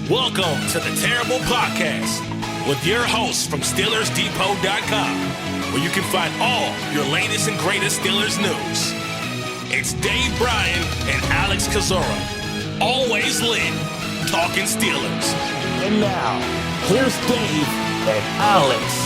Welcome to the Terrible Podcast with your hosts from SteelersDepot.com, where you can find all your latest and greatest Steelers news. It's Dave Bryan and Alex Kozora, always lit, talking Steelers. And now, here's Dave and Alex.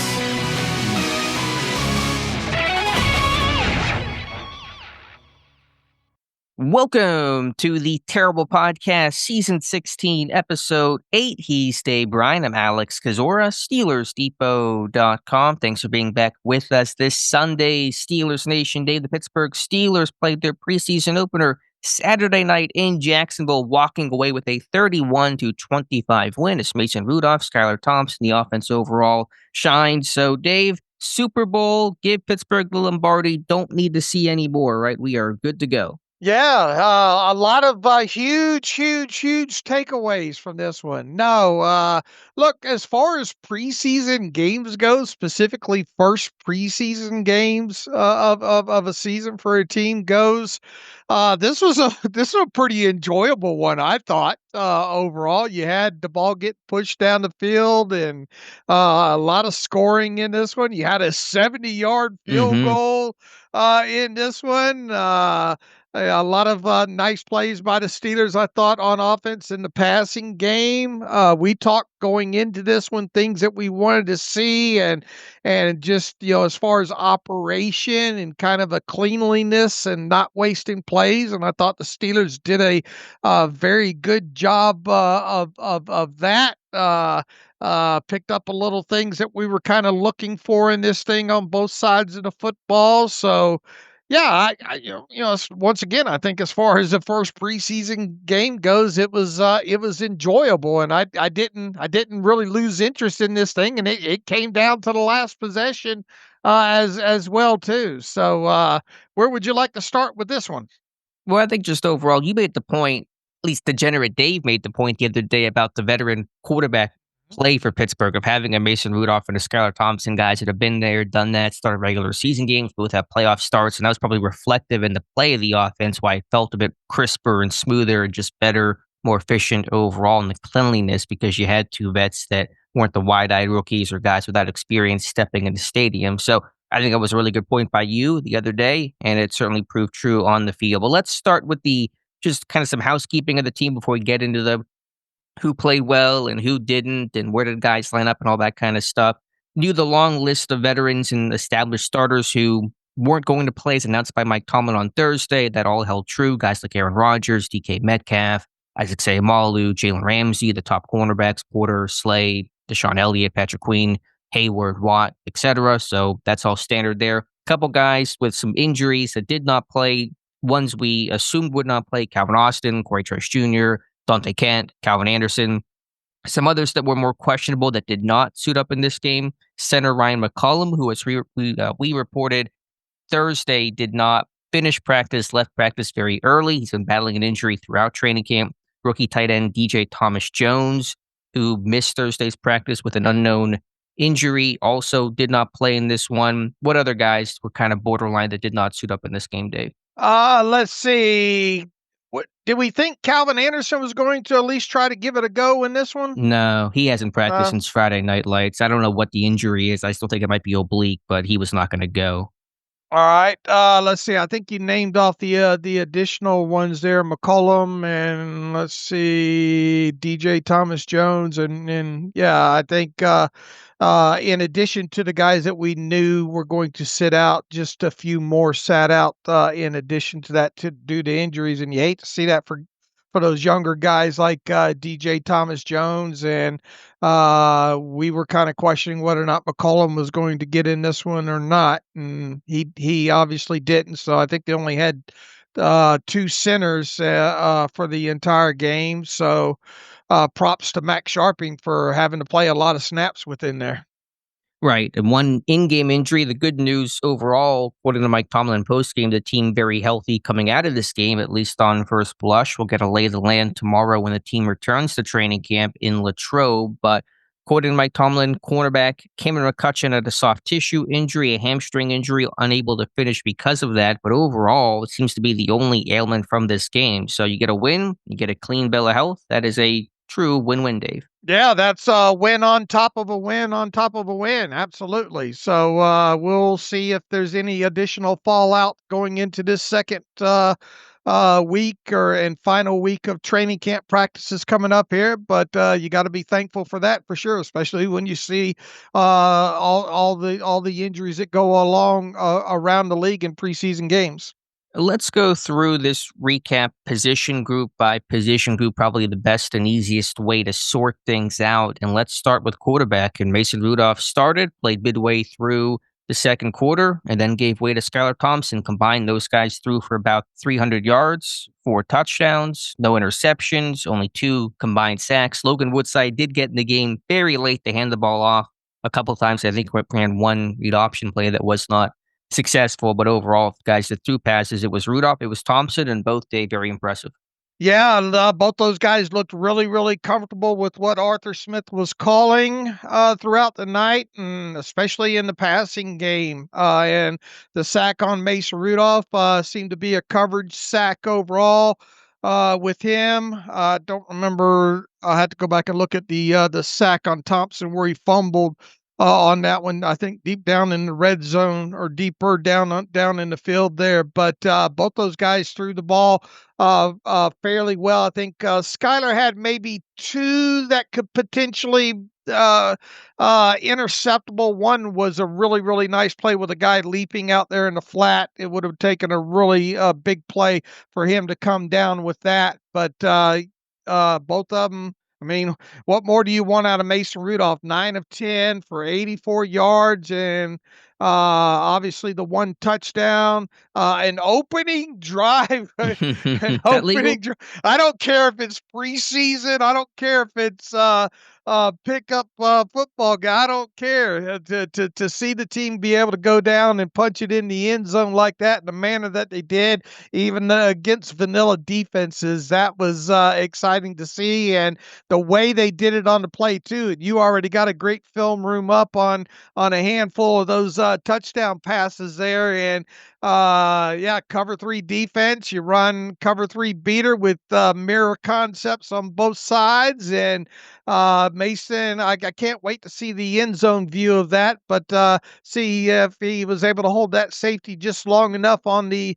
Welcome to the Terrible Podcast, Season 16, Episode 8. He's Dave Bryan. I'm Alex Kozora, SteelersDepot.com. Thanks for being back with us this Sunday, Steelers Nation Day. The Pittsburgh Steelers played their preseason opener Saturday night in Jacksonville, walking away with a 31-25 win. It's Mason Rudolph, Skylar, Thompson, the offense overall shined. So, Dave, Super Bowl, give Pittsburgh the Lombardi. Don't need to see any more, right? We are good to go. Yeah, a lot of huge takeaways from this one. No, look, as far as preseason games go, specifically first preseason games of a season for a team goes, this was a pretty enjoyable one, I thought. Overall, you had the ball get pushed down the field and a lot of scoring in this one. You had a 70-yard field goal in this one. A lot of nice plays by the Steelers, I thought, on offense in the passing game. We talked going into this one, things that we wanted to see and just, as far as operation and kind of a cleanliness and not wasting plays. And I thought the Steelers did a very good job of that. Picked up a little things that we were kind of looking for in this thing on both sides of the football. So, yeah, once again, I think as far as the first preseason game goes, it was enjoyable, and I didn't really lose interest in this thing, and it came down to the last possession as well too. So, where would you like to start with this one? Well, I think just overall, you made the point, at least Degenerate Dave made the point the other day about the veteran quarterback play for Pittsburgh of having a Mason Rudolph and a Skylar Thompson, guys that have been there, done that, started regular season games, both have playoff starts, and that was probably reflective in the play of the offense, why it felt a bit crisper and smoother and just better, more efficient overall in the cleanliness, because you had two vets that weren't the wide-eyed rookies or guys without experience stepping in the stadium. So I think that was a really good point by you the other day, and it certainly proved true on the field. But let's start with the just kind of some housekeeping of the team before we get into the who played well and who didn't, and where did guys line up and all that kind of stuff. Knew the long list of veterans and established starters who weren't going to play as announced by Mike Tomlin on Thursday. That all held true. Guys like Aaron Rodgers, DK Metcalf, Isaac Seumalo, Jalen Ramsey, the top cornerbacks, Porter, Slade, Deshaun Elliott, Patrick Queen, Hayward, Watt, etc. So that's all standard there. A couple guys with some injuries that did not play. Ones we assumed would not play: Calvin Austin, Corey Trice Jr., Dante Kent, Calvin Anderson. Some others that were more questionable that did not suit up in this game: center Ryan McCollum, who, as we reported Thursday, did not finish practice, left practice very early. He's been battling an injury throughout training camp. Rookie tight end DJ Thomas-Jones, who missed Thursday's practice with an unknown injury, also did not play in this one. What other guys were kind of borderline that did not suit up in this game, Dave? Let's see. What did we think Calvin Anderson was going to at least try to give it a go in this one? No, he hasn't practiced since Friday Night Lights. I don't know what the injury is. I still think it might be oblique, but he was not going to go. All right. Let's see. I think you named off the additional ones there: McCollum, and let's see, DJ Thomas-Jones, and yeah, I think in addition to the guys that we knew were going to sit out, just a few more sat out in addition to that due to injuries, and you hate to see that for those younger guys like DJ Thomas-Jones, and we were kind of questioning whether or not McCollum was going to get in this one or not, and he obviously didn't. So I think they only had two centers for the entire game. So props to Max Sharping for having to play a lot of snaps within there. Right. And one in-game injury. The good news overall, according to Mike Tomlin postgame, the team very healthy coming out of this game, at least on first blush. We'll get a lay of the land tomorrow when the team returns to training camp in Latrobe. But according to Mike Tomlin, cornerback Cameron McCutcheon had a soft tissue injury, a hamstring injury, unable to finish because of that. But overall, it seems to be the only ailment from this game. So you get a win, you get a clean bill of health. That is a True win-win, Dave. Yeah, that's a win on top of a win on top of a win. Absolutely. So we'll see if there's any additional fallout going into this second week and final week of training camp practices coming up here. But you got to be thankful for that for sure, especially when you see all the injuries that go along around the league in preseason games. Let's go through this recap position group by position group, probably the best and easiest way to sort things out. And let's start with quarterback. And Mason Rudolph started, played midway through the second quarter, and then gave way to Skylar Thompson. Combined, those guys threw for about 300 yards, 4 touchdowns, no interceptions, only 2 combined sacks. Logan Woodside did get in the game very late to hand the ball off a couple of times. I think we ran one read option play that was not successful, but overall, guys that threw passes, it was Rudolph, it was Thompson, and both day very impressive. Yeah, and both those guys looked really, really comfortable with what Arthur Smith was calling throughout the night, and especially in the passing game. And the sack on Mason Rudolph seemed to be a coverage sack overall with him. I don't remember. I had to go back and look at the sack on Thompson where he fumbled on that one. I think deep down in the red zone or deeper down in the field there. But both those guys threw the ball fairly well. I think Skylar had maybe 2 that could potentially interceptable. One was a really, really nice play with a guy leaping out there in the flat. It would have taken a really big play for him to come down with that. But both of them, I mean, what more do you want out of Mason Rudolph? 9 of 10 for 84 yards and obviously the 1 touchdown, an opening drive, an opening drive. I don't care if it's preseason. I don't care if it's pickup football guy. I don't care to see the team be able to go down and punch it in the end zone like that in the manner that they did, even against vanilla defenses. That was exciting to see, and the way they did it on the play too. You already got a great film room up on a handful of those touchdown passes there, and cover 3 defense. You run cover 3 beater with mirror concepts on both sides, and Mason, I can't wait to see the end zone view of that, but see if he was able to hold that safety just long enough on the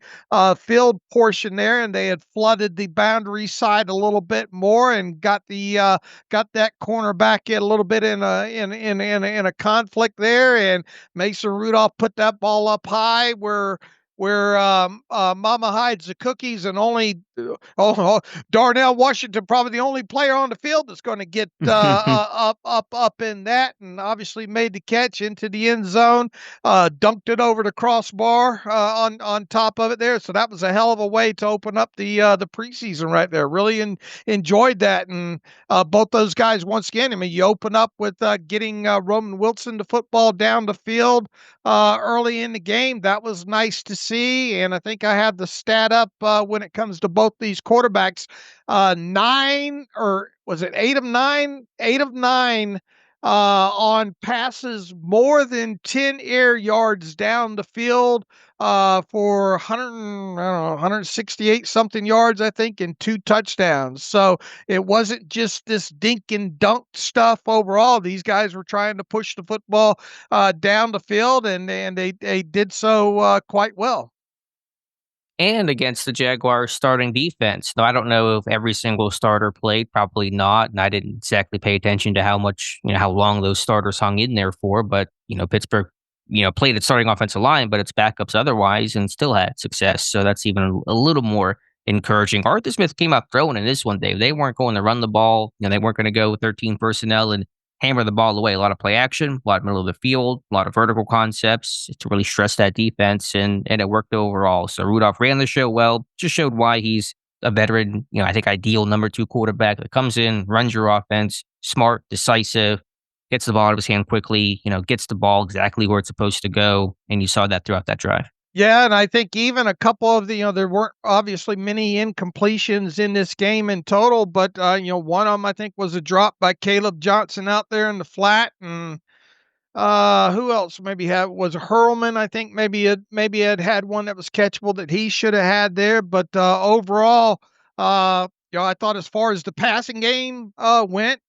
field portion there, and they had flooded the boundary side a little bit more and got that cornerback in a little bit in a conflict there, and Mason Rudolph put that ball up high where Mama hides the cookies, and only Darnell Washington, probably the only player on the field that's going to get up in that, and obviously made the catch into the end zone, dunked it over the crossbar on top of it there. So that was a hell of a way to open up the preseason right there. Really enjoyed that, and both those guys once again. I mean, you open up with getting Roman Wilson the football down the field early in the game. That was nice to see, and I think I have the stat up when it comes to both these quarterbacks. 9, or was it 8 of 9? 8 of 9 on passes more than 10 air yards down the field for 168 something yards, I think, and 2 touchdowns. So it wasn't just this dink and dunk stuff overall. These guys were trying to push the football down the field, and they did so quite well. And against the Jaguars starting defense. Now, I don't know if every single starter played, probably not. And I didn't exactly pay attention to how much, how long those starters hung in there for. But, Pittsburgh, played its starting offensive line, but its backups otherwise and still had success. So that's even a little more encouraging. Arthur Smith came out throwing in this one, Dave. They weren't going to run the ball. They weren't going to go with 13 personnel and hammer the ball away. A lot of play action, a lot of middle of the field, a lot of vertical concepts to really stress that defense, and it worked overall. So Rudolph ran the show well, just showed why he's a veteran, I think ideal number 2 quarterback that comes in, runs your offense, smart, decisive, gets the ball out of his hand quickly, gets the ball exactly where it's supposed to go, and you saw that throughout that drive. Yeah, and I think even a couple of there weren't obviously many incompletions in this game in total, but one of them I think was a drop by Caleb Johnson out there in the flat, and who else maybe was Hurlman? I think maybe had one that was catchable that he should have had there, but overall, I thought as far as the passing game went,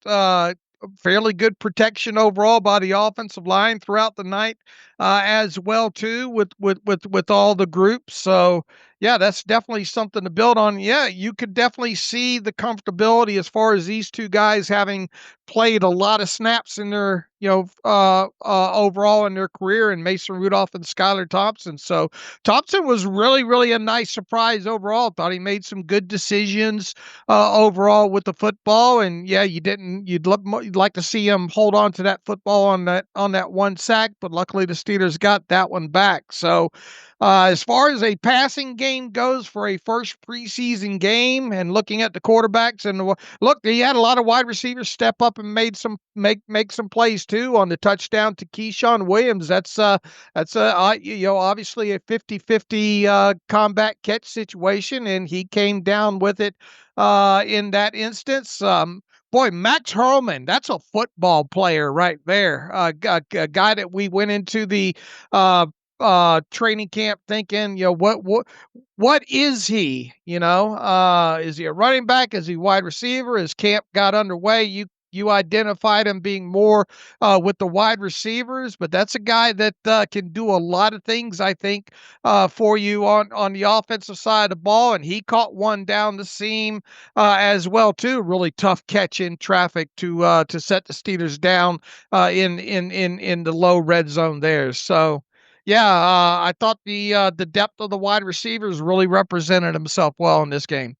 fairly good protection overall by the offensive line throughout the night, as well too with all the groups. So yeah, that's definitely something to build on. Yeah, you could definitely see the comfortability as far as these two guys having played a lot of snaps in their overall in their career, and Mason Rudolph and Skylar Thompson. So Thompson was really a nice surprise overall. Thought he made some good decisions overall with the football. And yeah, you'd like to see him hold on to that football on that one sack, but luckily the Steelers got that one back. So as far as a passing game goes for a first preseason game, and looking at the quarterbacks, and look, he had a lot of wide receivers step up and make some plays too on the touchdown to Keyshawn Williams. That's obviously a 50-50 combat catch situation, and he came down with it in that instance. Boy, Max Hurlman, that's a football player right there. A guy that we went into the training camp thinking, what is he? Is he a running back? Is he wide receiver? As camp got underway, you identified him being more with the wide receivers, but that's a guy that can do a lot of things, I think, for you on the offensive side of the ball. And he caught one down the seam as well too. Really tough catch in traffic to set the Steelers down in the low red zone there. So yeah, I thought the depth of the wide receivers really represented himself well in this game.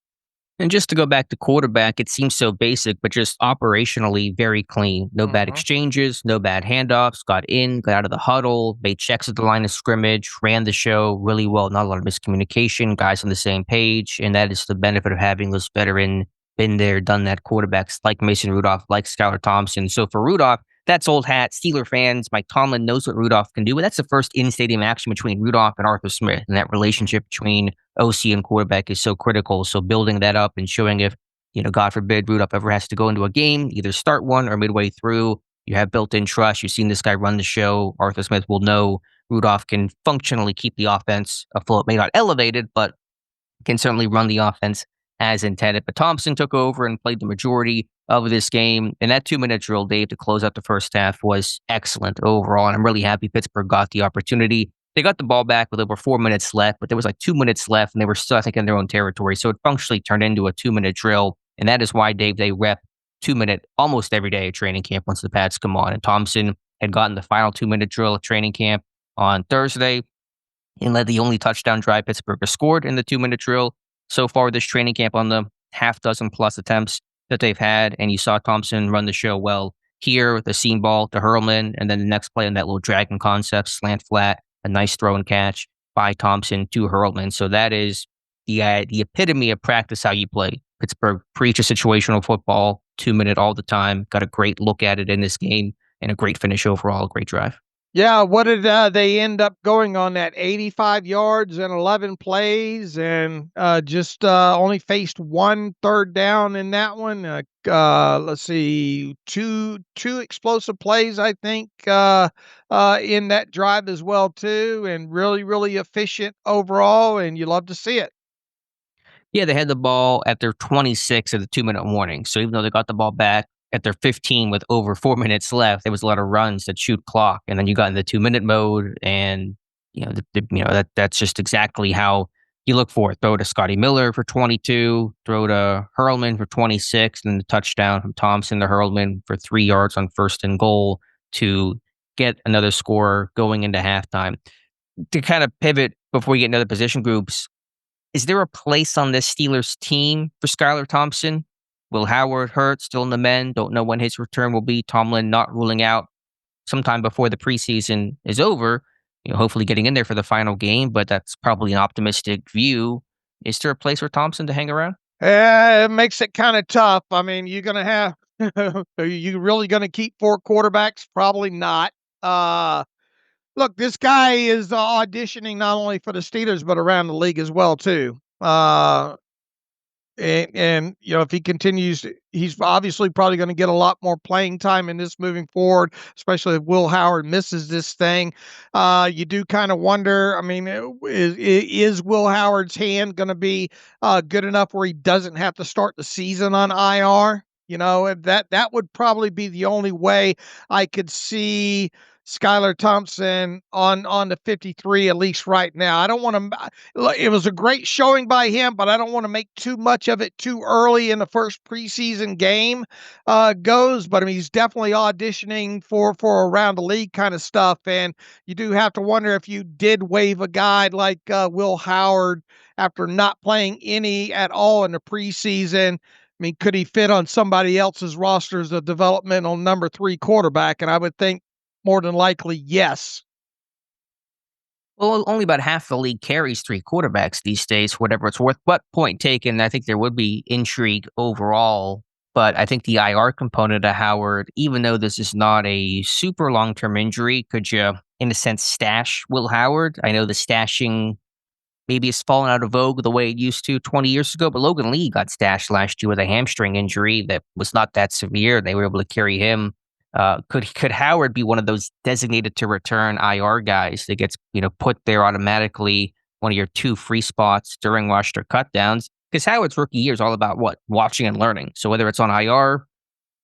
And just to go back to quarterback, it seems so basic, but just operationally very clean. No bad Mhm. exchanges, no bad handoffs, got in, got out of the huddle, made checks at the line of scrimmage, ran the show really well, not a lot of miscommunication, guys on the same page. And that is the benefit of having those veteran, been there, done that quarterbacks like Mason Rudolph, like Skylar Thompson. So for Rudolph, that's old hat. Steeler fans, Mike Tomlin knows what Rudolph can do, but that's the first in-stadium action between Rudolph and Arthur Smith, and that relationship between OC and quarterback is so critical. So building that up and showing if, God forbid, Rudolph ever has to go into a game, either start one or midway through, you have built-in trust. You've seen this guy run the show. Arthur Smith will know Rudolph can functionally keep the offense afloat. May not elevated, but can certainly run the offense as intended. But Thompson took over and played the majority of this game. And that 2-minute drill, Dave, to close out the first half was excellent overall. And I'm really happy Pittsburgh got the opportunity. They got the ball back with over 4 minutes left, but there was like 2 minutes left, and they were still, I think, in their own territory. So it functionally turned into a 2-minute drill. And that is why, Dave, they rep 2-minute almost every day at training camp once the pads come on. And Thompson had gotten the final 2-minute drill at training camp on Thursday and led the only touchdown drive Pittsburgh has scored in the 2-minute drill so far this training camp on the half dozen plus attempts that they've had. And you saw Thompson run the show well here, the seam ball to Hurlman, and then the next play on that little dragon concept, slant flat, a nice throw and catch by Thompson to Hurlman. So that is the epitome of practice how you play. Pittsburgh preaches situational football, 2-minute all the time. Got a great look at it in this game and a great finish overall, a great drive. Yeah, what did they end up going on that 85 yards and 11 plays, and just only faced one third down in that one. Let's see, two explosive plays, I think, in that drive as well too, and really efficient overall, and you love to see it. Yeah, they had the ball at their 26 of the 2-minute warning. So even though they got the ball back at their 15 with over 4 minutes left, there was a lot of runs that shoot clock. And then you got in the 2-minute mode, and that's just exactly how you look for it. Throw to Scotty Miller for 22, throw to Hurlman for 26, and the touchdown from Thompson to Hurlman for 3 yards on first and goal to get another score going into halftime. To kind of pivot before we get into the position groups, is there a place on this Steelers team for Skylar Thompson? Will Howard hurt, still in the men? Don't know when his return will be. Tomlin not ruling out sometime before the preseason is over, hopefully getting in there for the final game, but that's probably an optimistic view. Is there a place for Thompson to hang around? It makes it kind of tough. I mean, you're going to have, are you really going to keep 4 quarterbacks? Probably not. Look, this guy is auditioning not only for the Steelers, but around the league as well, too. And if he continues, he's obviously probably going to get a lot more playing time in this moving forward, especially if Will Howard misses this thing. You do kind of wonder, I mean, is Will Howard's hand going to be good enough where he doesn't have to start the season on IR? That would probably be the only way I could see Skylar Thompson on the 53, at least right now. I don't want to. It was a great showing by him, but I don't want to make too much of it too early in the first preseason game goes. But I mean, he's definitely auditioning for around the league kind of stuff, and you do have to wonder if you did waive a guy like Will Howard after not playing any at all in the preseason. I mean, could he fit on somebody else's roster as a developmental number 3 quarterback? And I would think more than likely, yes. Well, only about half the league carries 3 quarterbacks these days, whatever it's worth. But point taken, I think there would be intrigue overall. But I think the IR component of Howard, even though this is not a super long-term injury, could you, in a sense, stash Will Howard? I know the stashing maybe has fallen out of vogue the way it used to 20 years ago, but Logan Lee got stashed last year with a hamstring injury that was not that severe. They were able to carry him. Could Howard be one of those designated to return IR guys that gets put there automatically, one of your 2 free spots during roster cutdowns? Because Howard's rookie year is all about watching and learning. So whether it's on IR,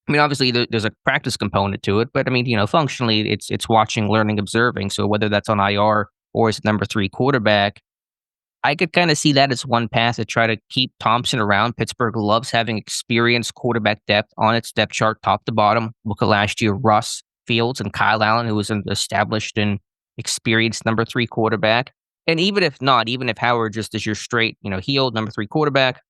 I mean, obviously there's a practice component to it, but I mean, functionally it's watching, learning, observing. So whether that's on IR or as number 3 quarterback, I could kind of see that as one path to try to keep Thompson around. Pittsburgh loves having experienced quarterback depth on its depth chart, top to bottom. Look at last year, Russ, Fields, and Kyle Allen, who was an established and experienced number 3 quarterback. And even if Howard just is your straight, healed number 3 quarterback,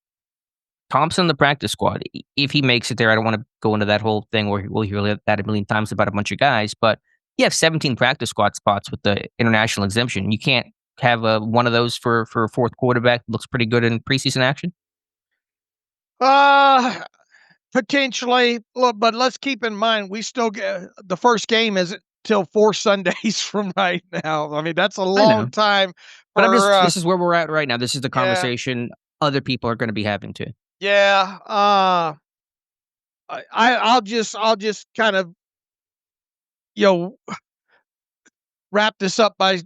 Thompson, the practice squad, if he makes it there, I don't want to go into that whole thing where we'll hear that a million times about a bunch of guys, but you have 17 practice squad spots with the international exemption. You can't have one of those for a 4th quarterback. Looks pretty good in preseason action. Potentially, but let's keep in mind we still get the first game isn't till 4 Sundays from right now. I mean, that's a long time. But this is where we're at right now. This is the conversation other people are going to be having too. Yeah. I'll just kind of wrap this up by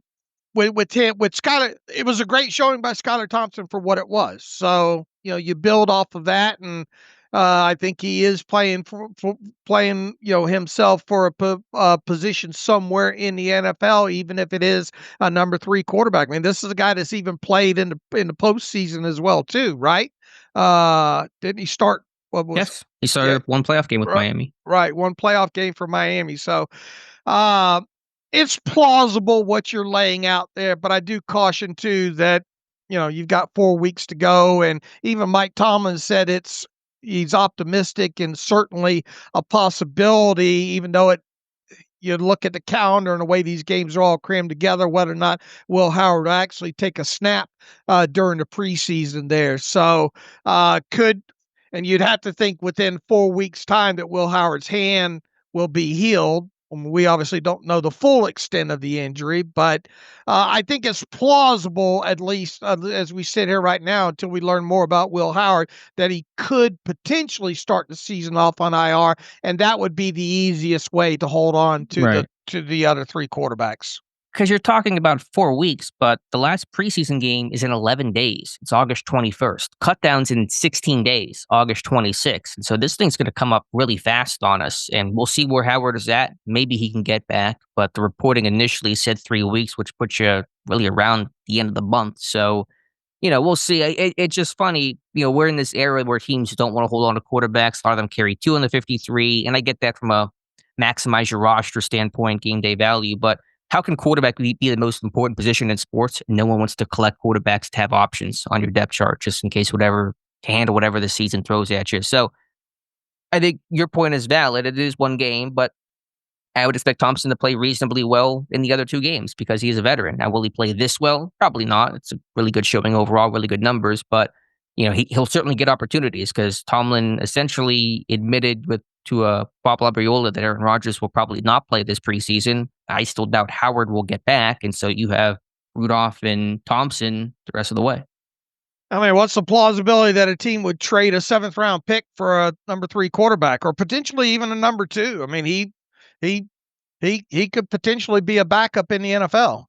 with Skylar. It was a great showing by Skylar Thompson for what it was. So you build off of that, and I think he is playing himself for a position somewhere in the NFL, even if it is a number 3 quarterback. I mean, this is a guy that's even played in the postseason as well too, right? Didn't he start? Yes, he started one playoff game with Miami. Right, one playoff game for Miami. So, it's plausible what you're laying out there, but I do caution too that you've got 4 weeks to go, and even Mike Tomlin said he's optimistic and certainly a possibility, even though you look at the calendar and the way these games are all crammed together, whether or not Will Howard will actually take a snap during the preseason there. So and you'd have to think within 4 weeks' time that Will Howard's hand will be healed. We obviously don't know the full extent of the injury, but I think it's plausible, at least as we sit here right now, until we learn more about Will Howard, that he could potentially start the season off on IR, and that would be the easiest way to hold on to the other 3 quarterbacks. Because you're talking about 4 weeks, but the last preseason game is in 11 days. It's August 21st. Cutdowns in 16 days, August 26th. And so this thing's going to come up really fast on us, and we'll see where Howard is at. Maybe he can get back, but the reporting initially said 3 weeks, which puts you really around the end of the month. So, we'll see. It's just funny. We're in this era where teams don't want to hold on to quarterbacks. A lot of them carry 2 on the 53, and I get that from a maximize your roster standpoint, game day value, but how can quarterback be the most important position in sports? No one wants to collect quarterbacks to have options on your depth chart just in case to handle whatever the season throws at you. So I think your point is valid. It is one game, but I would expect Thompson to play reasonably well in the other 2 games because he is a veteran. Now, will he play this well? Probably not. It's a really good showing overall, really good numbers, but he'll certainly get opportunities because Tomlin essentially admitted to Bob Labriola that Aaron Rodgers will probably not play this preseason. I still doubt Howard will get back, and so you have Rudolph and Thompson the rest of the way. I mean, what's the plausibility that a team would trade a 7th round pick for a number 3 quarterback or potentially even a number 2? I mean, he could potentially be a backup in the NFL.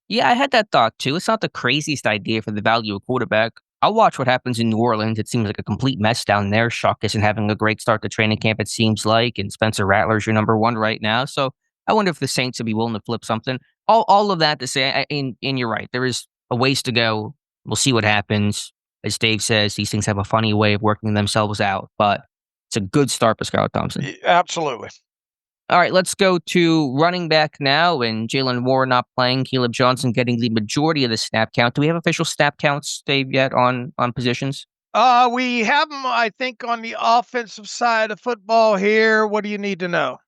Yeah, I had that thought too. It's not the craziest idea for the value of quarterback. I'll watch what happens in New Orleans. It seems like a complete mess down there. Shock isn't having a great start to training camp, it seems like, and Spencer Rattler's your number 1 right now. So I wonder if the Saints would be willing to flip something. All of that to say, and you're right, there is a ways to go. We'll see what happens. As Dave says, these things have a funny way of working themselves out, but it's a good start for Skylar Thompson. Absolutely. All right, let's go to running back now, and Jalen Warren not playing, Caleb Johnson getting the majority of the snap count. Do we have official snap counts, Dave, yet on positions? We have them, I think, on the offensive side of football here. What do you need to know?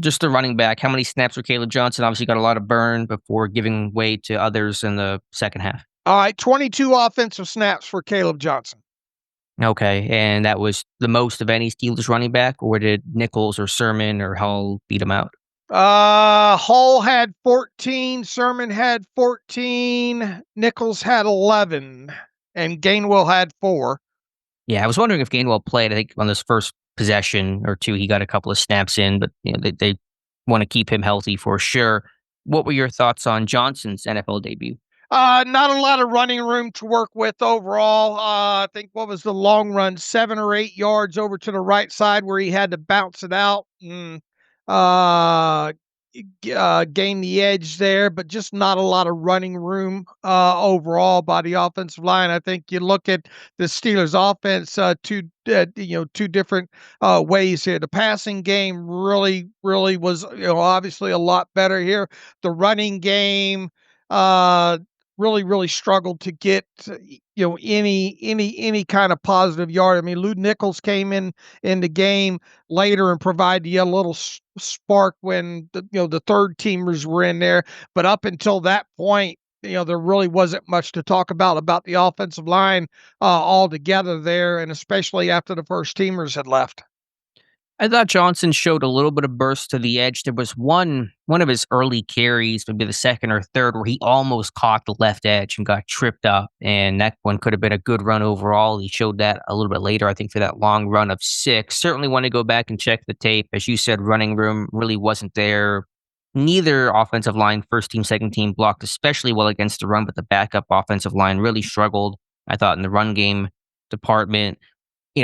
Just the running back. How many snaps for Caleb Johnson? Obviously got a lot of burn before giving way to others in the second half. All right, 22 offensive snaps for Caleb Johnson. Okay, and that was the most of any Steelers running back, or did Nichols or Sermon or Hull beat him out? Hull had 14, Sermon had 14, Nichols had 11, and Gainwell had 4. Yeah, I was wondering if Gainwell played. I think on this first possession or two, he got a couple of snaps in, but they want to keep him healthy for sure. What were your thoughts on Johnson's NFL debut? Not a lot of running room to work with overall. I think what was the long run, 7 or 8 yards over to the right side where he had to bounce it out and gain the edge there, but just not a lot of running room overall by the offensive line. I think you look at the Steelers offense, two different ways here. The passing game really was, obviously a lot better here. The running game, really struggled to get any kind of positive yard. I mean, Lou Nichols came in the game later and provided a little spark when the third teamers were in there, but up until that point, there really wasn't much to talk about the offensive line altogether there, and especially after the first teamers had left. I thought Johnson showed a little bit of burst to the edge. There was one of his early carries, maybe the second or third, where he almost caught the left edge and got tripped up. And that one could have been a good run overall. He showed that a little bit later, I think, for that long run of 6. Certainly want to go back and check the tape. As you said, running room really wasn't there. Neither offensive line, first team, second team, blocked especially well against the run, but the backup offensive line really struggled, I thought, in the run game department.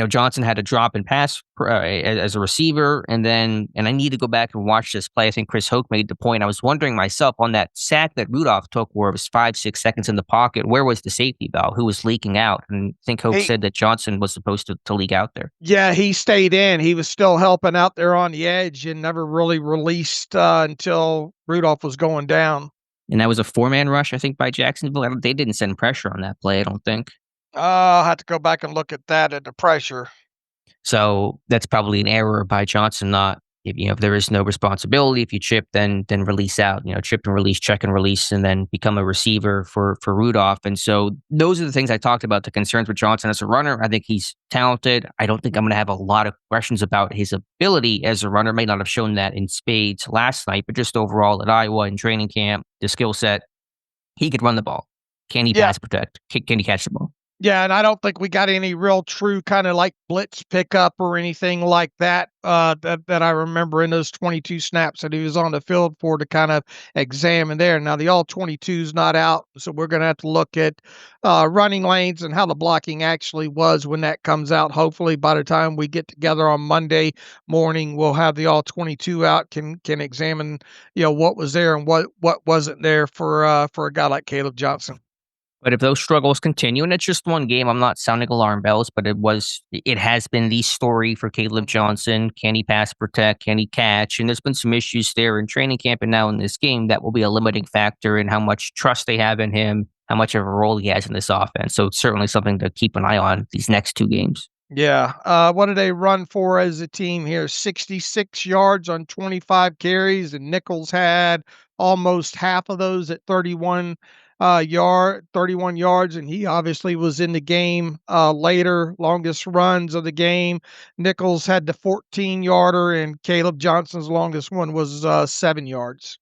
Johnson had to drop and pass as a receiver. And I need to go back and watch this play. I think Chris Hoke made the point. I was wondering myself on that sack that Rudolph took where it was 5-6 seconds in the pocket. Where was the safety valve? Who was leaking out? And I think Hoke said that Johnson was supposed to leak out there. Yeah, he stayed in. He was still helping out there on the edge and never really released until Rudolph was going down. And that was a 4-man rush, I think, by Jacksonville. They didn't send pressure on that play, I don't think. I'll have to go back and look at that at the pressure. So that's probably an error by Johnson. Not if there is no responsibility. If you chip, then release out. Chip and release, check and release, and then become a receiver for Rudolph. And so those are the things I talked about. The concerns with Johnson as a runner. I think he's talented. I don't think I'm going to have a lot of questions about his ability as a runner. May not have shown that in spades last night, but just overall at Iowa in training camp, the skill set, he could run the ball. Can he pass protect? Can he catch the ball? Yeah, and I don't think we got any real true kind of like blitz pickup or anything like that that I remember in those 22 snaps that he was on the field for to kind of examine there. Now, the all-22 is not out, so we're going to have to look at running lanes and how the blocking actually was when that comes out. Hopefully, by the time we get together on Monday morning, we'll have the all-22 out, can examine what was there and what wasn't there for a guy like Caleb Johnson. But if those struggles continue, and it's just one game, I'm not sounding alarm bells, but it has been the story for Caleb Johnson. Can he pass protect? Can he catch? And there's been some issues there in training camp and now in this game that will be a limiting factor in how much trust they have in him, how much of a role he has in this offense. So it's certainly something to keep an eye on these next 2 games. Yeah. What did they run for as a team here? 66 yards on 25 carries, and Nichols had almost half of those at 31 yards, and he obviously was in the game later. Longest runs of the game, Nichols had the 14-yarder, and Caleb Johnson's longest one was 7 yards.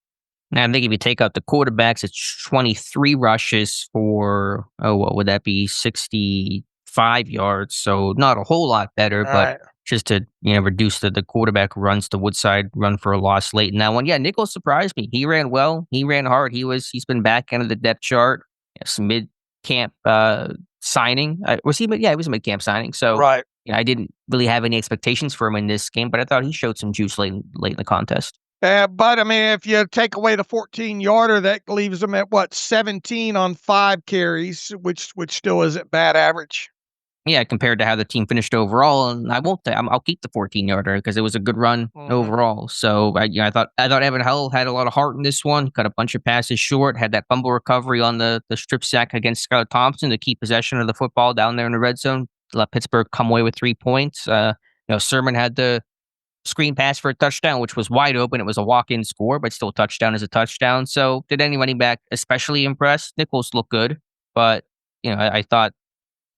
Now, I think if you take out the quarterbacks, it's 23 rushes for, what would that be, 65 yards. So not a whole lot better, All but right. just to reduce the quarterback runs to Woodside run for a loss late in that one. Yeah, Nichols surprised me. He ran well. He ran hard. He's been back end of the depth chart. Some mid camp signing. Was he? Yeah, he was a mid camp signing. So Right. I didn't really have any expectations for him in this game, but I thought he showed some juice late in the contest. But I mean, if you take away the 14-yarder, that leaves them at what, 17 on 5 carries, which still isn't bad average. Yeah, compared to how the team finished overall, and I won't. I'll keep the 14-yarder because it was a good run overall. So I thought Evan Hull had a lot of heart in this one. Cut a bunch of passes short. Had that fumble recovery on the strip sack against Skylar Thompson to keep possession of the football down there in the red zone. Let Pittsburgh come away with 3 points. Sermon had the screen pass for a touchdown, which was wide open. It was a walk-in score, but still touchdown is a touchdown. So did any running back especially impress? Nichols looked good, but I thought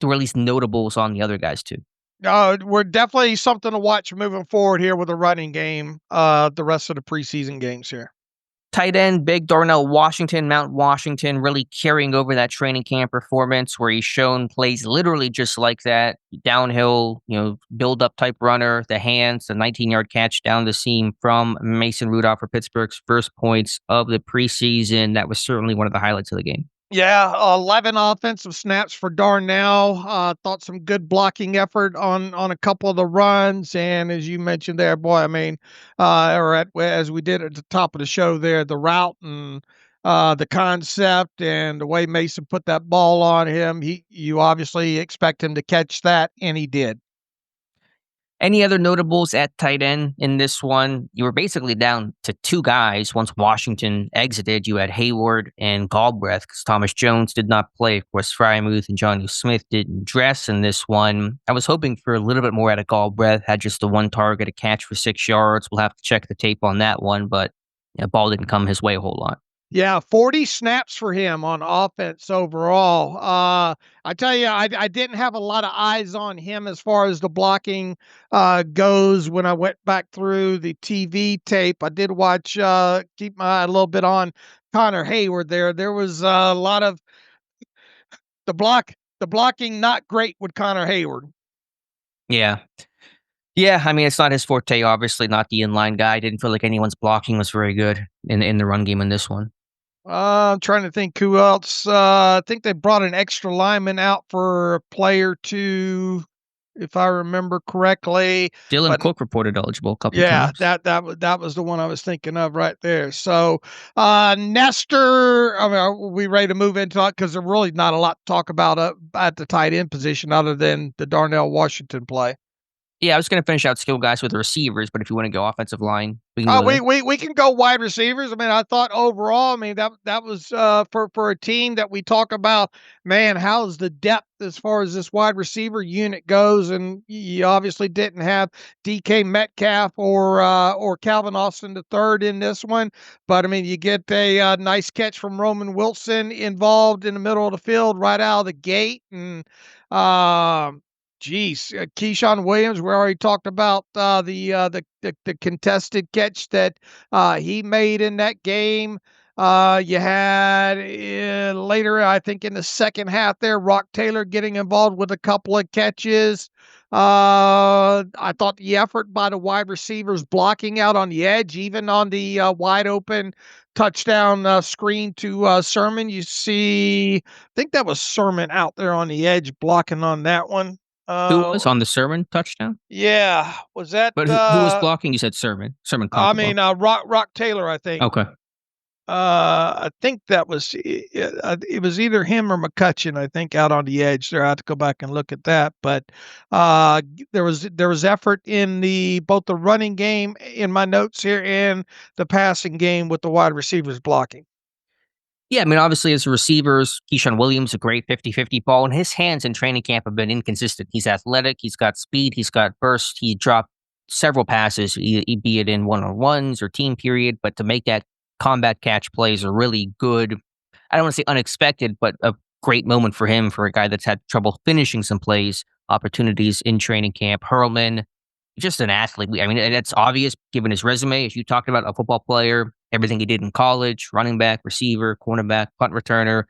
there were at least notables on the other guys too. We're definitely something to watch moving forward here with the running game. The rest of the preseason games here. Tight end, big Darnell Washington, Mount Washington, really carrying over that training camp performance where he's shown plays literally just like that. Downhill, build up type runner, the hands, the 19-yard catch down the seam from Mason Rudolph for Pittsburgh's first points of the preseason. That was certainly one of the highlights of the game. Yeah, 11 offensive snaps for Darnell. Thought some good blocking effort on a couple of the runs, and as you mentioned there, boy, I mean, as we did at the top of the show there, the route and the concept and the way Mason put that ball on him, you obviously expect him to catch that, and he did. Any other notables at tight end in this one? You were basically down to 2 guys once Washington exited. You had Hayward and Galbraith because Thomas Jones did not play. Of course, Frymouth and Johnny Smith didn't dress in this one. I was hoping for a little bit more out of Galbraith. Had just the 1 target, a catch for 6 yards. We'll have to check the tape on that one, but ball didn't come his way a whole lot. Yeah, 40 snaps for him on offense overall. I tell you, I didn't have a lot of eyes on him as far as the blocking goes when I went back through the TV tape. I did watch, keep my eye a little bit on Connor Hayward there. There was a lot of the blocking not great with Connor Hayward. Yeah. Yeah, I mean, it's not his forte, obviously, not the inline guy. I didn't feel like anyone's blocking was very good in the run game in this one. I'm trying to think who else. I think they brought an extra lineman out for a player to, if I remember correctly. Dylan Cook reported eligible a couple Yeah, times. that was the one I was thinking of right there. So, Nestor, I mean, are we ready to move into it? Because there's really not a lot to talk about at the tight end position other than the Darnell Washington play. Yeah, I was going to finish out skill guys with the receivers, but if you want to go offensive line, we can go there. We can go wide receivers. I mean, I thought overall, I mean, that was for a team that we talk about, man, how's the depth as far as this wide receiver unit goes? And you obviously didn't have DK Metcalf or Calvin Austin III in this one, but I mean, you get a nice catch from Roman Wilson involved in the middle of the field right out of the gate, and Keyshawn Williams. We already talked about the contested catch that he made in that game. You had later, I think, in the second half there, Rock Taylor getting involved with a couple of catches. I thought the effort by the wide receivers blocking out on the edge, even on the wide open touchdown screen to Sermon. You see, I think that was Sermon out there on the edge blocking on that one. Who was on the Sermon touchdown? Yeah, was that? But who was blocking? You said Sermon. Sermon. I mean, Rock Taylor, I think. Okay. I think that was it was either him or McCutcheon, I think, out on the edge there. I have to go back and look at that, but there was effort in both the running game in my notes here and the passing game with the wide receivers blocking. Yeah, I mean, obviously, as receivers, Keyshawn Williams, a great 50-50 ball, and his hands in training camp have been inconsistent. He's athletic, he's got speed, he's got burst. He dropped several passes, be it in one-on-ones or team period, but to make that combat catch plays are really good. I don't want to say unexpected, but a great moment for him, for a guy that's had trouble finishing some plays, opportunities in training camp. Hurlman, just an athlete. I mean, that's obvious given his resume. As you talked about, a football player, everything he did in college, running back, receiver, cornerback, punt returner.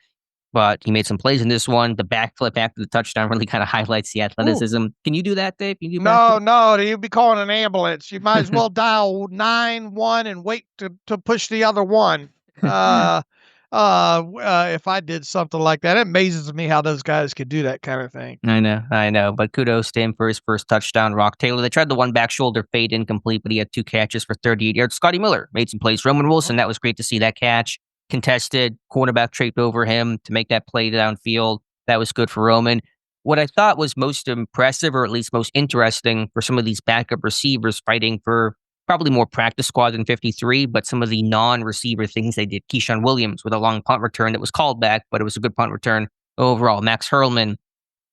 But he made some plays in this one. The backflip after the touchdown really kind of highlights the athleticism. Ooh. Can you do that, Dave? Can you do No, you'd be calling an ambulance. You might as well dial 911 and wait to push the other one. If I did something like that, it amazes me how those guys could do that kind of thing. I know. But kudos to him for his first touchdown. Rock Taylor, they tried the one back shoulder fade incomplete, but he had 2 catches for 38 yards. Scotty Miller made some plays. Roman Wilson, that was great to see that catch. Contested, cornerback tripped over him to make that play downfield. That was good for Roman. What I thought was most impressive, or at least most interesting, for some of these backup receivers fighting for probably more practice squad than 53, but some of the non-receiver things they did. Keyshawn Williams with a long punt return that was called back, but it was a good punt return overall. Max Hurlman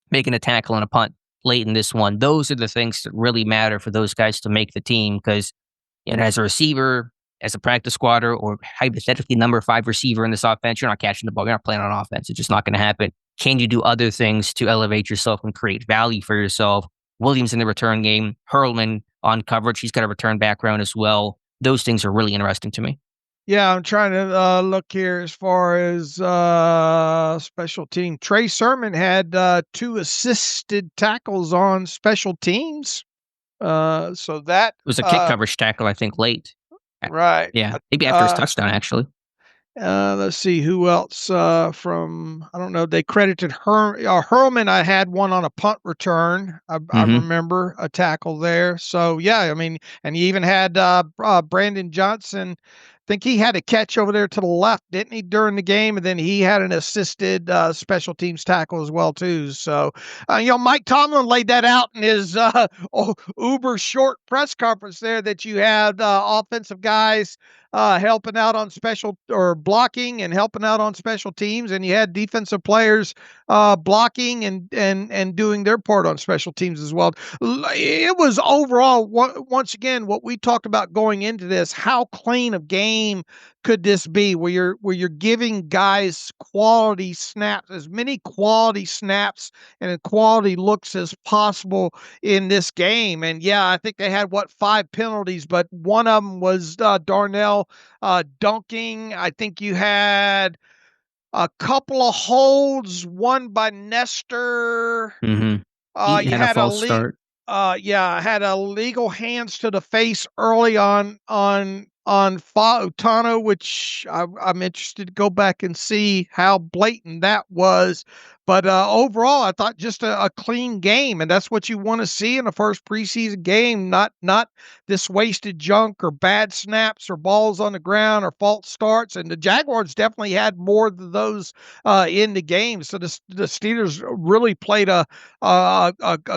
making a tackle and a punt late in this one. Those are the things that really matter for those guys to make the team because, as a receiver, as a practice squatter, or hypothetically number 5 receiver in this offense, you're not catching the ball. You're not playing on offense. It's just not going to happen. Can you do other things to elevate yourself and create value for yourself? Williams in the return game, Hurlman on coverage. He's got a return background as well. Those things are really interesting to me. Yeah, I'm trying to look here as far as special team. Trey Sermon had 2 assisted tackles on special teams. So that it was a kick coverage tackle, I think, late. Right. Yeah, maybe after his touchdown, actually. Let's see who else from, I don't know. They credited Hurlman. I had one on a punt return. I remember a tackle there. So yeah, I mean, and you even had Brandon Johnson. I think he had a catch over there to the left, didn't he, during the game? And then he had an assisted special teams tackle as well too. So, Mike Tomlin laid that out in his uber short press conference there, that you had offensive guys helping out on special or blocking and helping out on special teams, and you had defensive players blocking and doing their part on special teams as well. It was overall, once again, what we talked about going into this, how clean of game could this be, where you're giving guys quality snaps, as many quality snaps and quality looks as possible in this game. And yeah, I think they had 5 penalties, but one of them was Darnell dunking. I think you had a couple of holds, one by Nestor. You had a false start. I had a legal hands to the face early on Utano, which I'm interested to go back and see how blatant that was. But overall, I thought just a clean game, and that's what you want to see in the first preseason game. Not this wasted junk or bad snaps or balls on the ground or false starts. And the Jaguars definitely had more of those in the game. So the Steelers really played a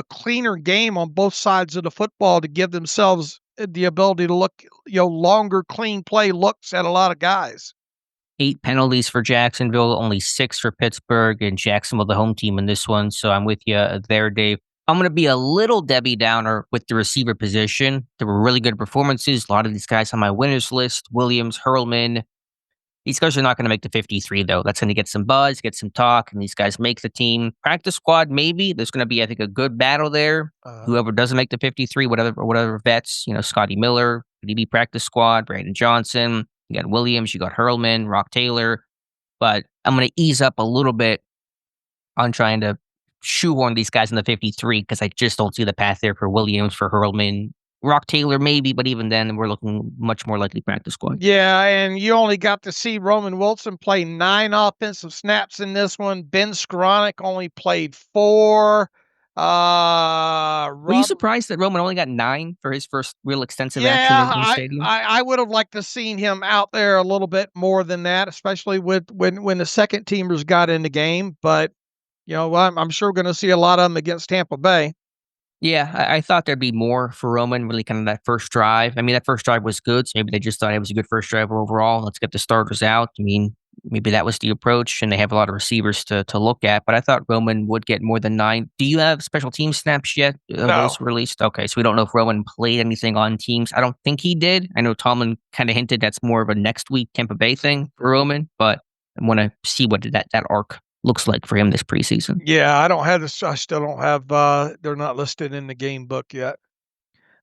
cleaner game on both sides of the football to give themselves the ability to look, longer, clean play looks at a lot of guys. 8 penalties for Jacksonville, only 6 for Pittsburgh, and Jacksonville, the home team in this one. So I'm with you there, Dave. I'm going to be a little Debbie Downer with the receiver position. There were really good performances. A lot of these guys on my winners list, Williams, Hurlman. These guys are not going to make the 53, though. That's going to get some buzz, get some talk, and these guys make the team. Practice squad, maybe. There's going to be, I think, a good battle there. Whoever doesn't make the 53, whatever vets, Scotty Miller, DB practice squad, Brandon Johnson, you got Williams, you got Hurlman, Rock Taylor. But I'm going to ease up a little bit on trying to shoehorn these guys in the 53 because I just don't see the path there for Williams, for Hurlman. Rock Taylor, maybe, but even then, we're looking much more likely practice squad. Yeah, and you only got to see Roman Wilson play 9 offensive snaps in this one. Ben Skoranek only played 4. Were you surprised that Roman only got 9 for his first real extensive action in the stadium? I would have liked to seen him out there a little bit more than that, especially when the second teamers got in the game. But I'm sure we're going to see a lot of them against Tampa Bay. Yeah, I thought there'd be more for Roman, really kind of that first drive. I mean, that first drive was good, so maybe they just thought it was a good first drive overall. Let's get the starters out. I mean, maybe that was the approach, and they have a lot of receivers to look at. But I thought Roman would get more than 9. Do you have special team snaps yet? No. Those released? Okay, so we don't know if Roman played anything on teams. I don't think he did. I know Tomlin kind of hinted that's more of a next week Tampa Bay thing for Roman, but I want to see what that arc looks like for him this preseason. Yeah, I still don't have, they're not listed in the game book yet.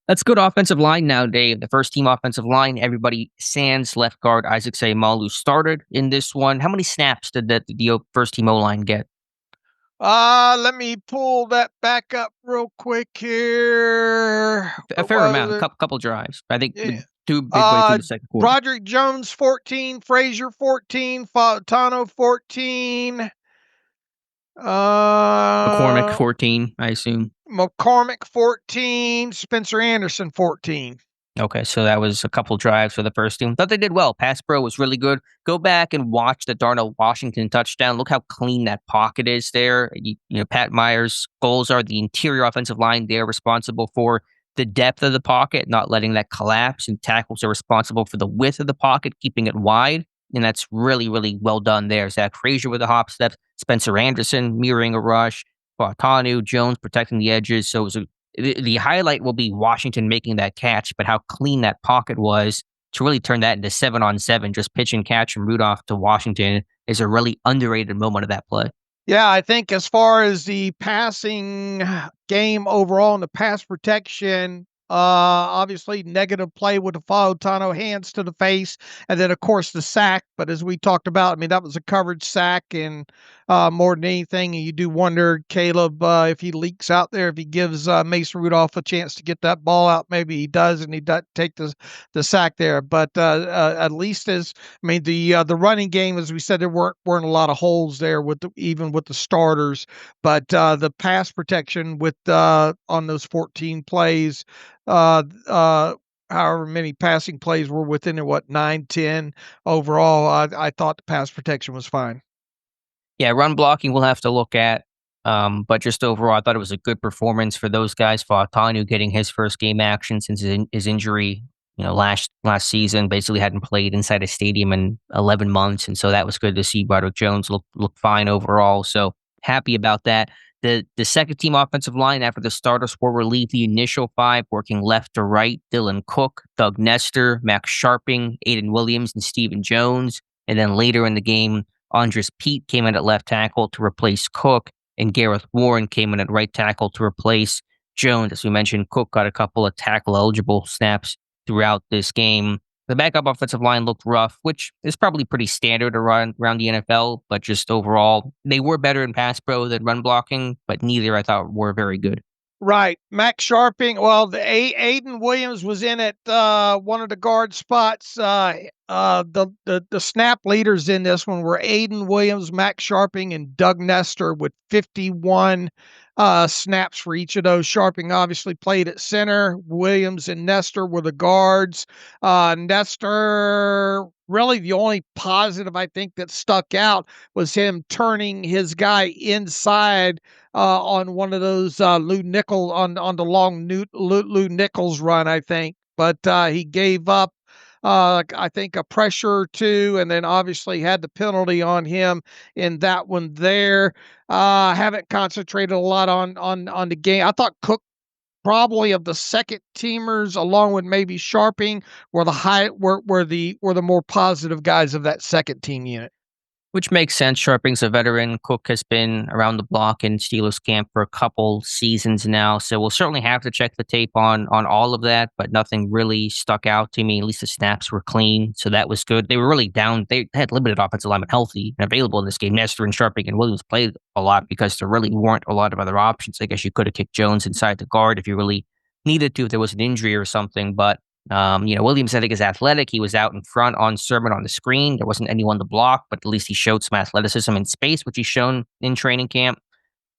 Let's go to offensive line now, Dave. The first team offensive line, everybody sans left guard Isaac Seumalo started in this one. How many snaps did the first team O-line get? Let me pull that back up real quick here. A fair amount, couple drives. I think Yeah. two midway through the second quarter. Broderick Jones 14, Frazier 14, Fautano 14. McCormick 14, I assume. McCormick 14, Spencer Anderson 14. Okay, so that was a couple drives for the first team. Thought they did well. Pass pro was really good. Go back and watch the Darnell Washington touchdown. Look how clean that pocket is there. Pat Meyer's goals are the interior offensive line. They're responsible for the depth of the pocket, not letting that collapse. And tackles are responsible for the width of the pocket, keeping it wide. And that's really, really well done there. Zach Frazier with a hop step, Spencer Anderson mirroring a rush, Fautanu, Jones protecting the edges. So it was the highlight will be Washington making that catch, but how clean that pocket was to really turn that into 7-on-7, just pitch and catch from Rudolph to Washington is a really underrated moment of that play. Yeah, I think as far as the passing game overall and the pass protection, obviously negative play with the Fautano hands to the face, and then of course the sack. But as we talked about, I mean that was a coverage sack, and more than anything, you do wonder, Caleb, if he leaks out there, if he gives Mason Rudolph a chance to get that ball out, maybe he does, and he does take the sack there. But at least the running game, as we said, there weren't a lot of holes there even with the starters, but the pass protection with on those 14 plays, however many passing plays were within it, 9, 10 overall, I thought the pass protection was fine. Yeah, run blocking we'll have to look at. But just overall, I thought it was a good performance for those guys. Fautanu getting his first game action since his injury, last season. Basically hadn't played inside a stadium in 11 months. And so that was good to see. Broderick Jones look fine overall. So happy about that. The second team offensive line, after the starters were relieved, the initial five working left to right: Dylan Cook, Doug Nestor, Max Sharping, Aiden Williams, and Stephen Jones. And then later in the game, Andres Pete came in at left tackle to replace Cook, and Gareth Warren came in at right tackle to replace Jones. As we mentioned, Cook got a couple of tackle-eligible snaps throughout this game. The backup offensive line looked rough, which is probably pretty standard around the NFL, but just overall, they were better in pass pro than run blocking, but neither I thought were very good. Right. Max Sharping, well, the Aiden Williams was in at one of the guard spots. The snap leaders in this one were Aiden Williams, Max Sharping, and Doug Nestor with 51 snaps for each of those. Sharping obviously played at center. Williams and Nestor were the guards. Nestor, really the only positive I think that stuck out was him turning his guy inside on one of those Lou Nichols on the long Lou Nichols run, I think. But he gave up, I think, a pressure or two, and then obviously had the penalty on him in that one there. Haven't concentrated a lot on the game. I thought Cook, probably of the second teamers, along with maybe Sharping, were the more positive guys of that second team unit. Which makes sense. Sharping's a veteran. Cook has been around the block in Steelers camp for a couple seasons now. So we'll certainly have to check the tape on all of that, but nothing really stuck out to me. At least the snaps were clean. So that was good. They were really down. They had limited offensive linemen healthy and available in this game. Nestor and Sharping and Williams played a lot because there really weren't a lot of other options. I guess you could have kicked Jones inside the guard if you really needed to, if there was an injury or something, but Williams, I think, is athletic. He was out in front on Sermon on the screen. There wasn't anyone to block, but at least he showed some athleticism in space, which he's shown in training camp.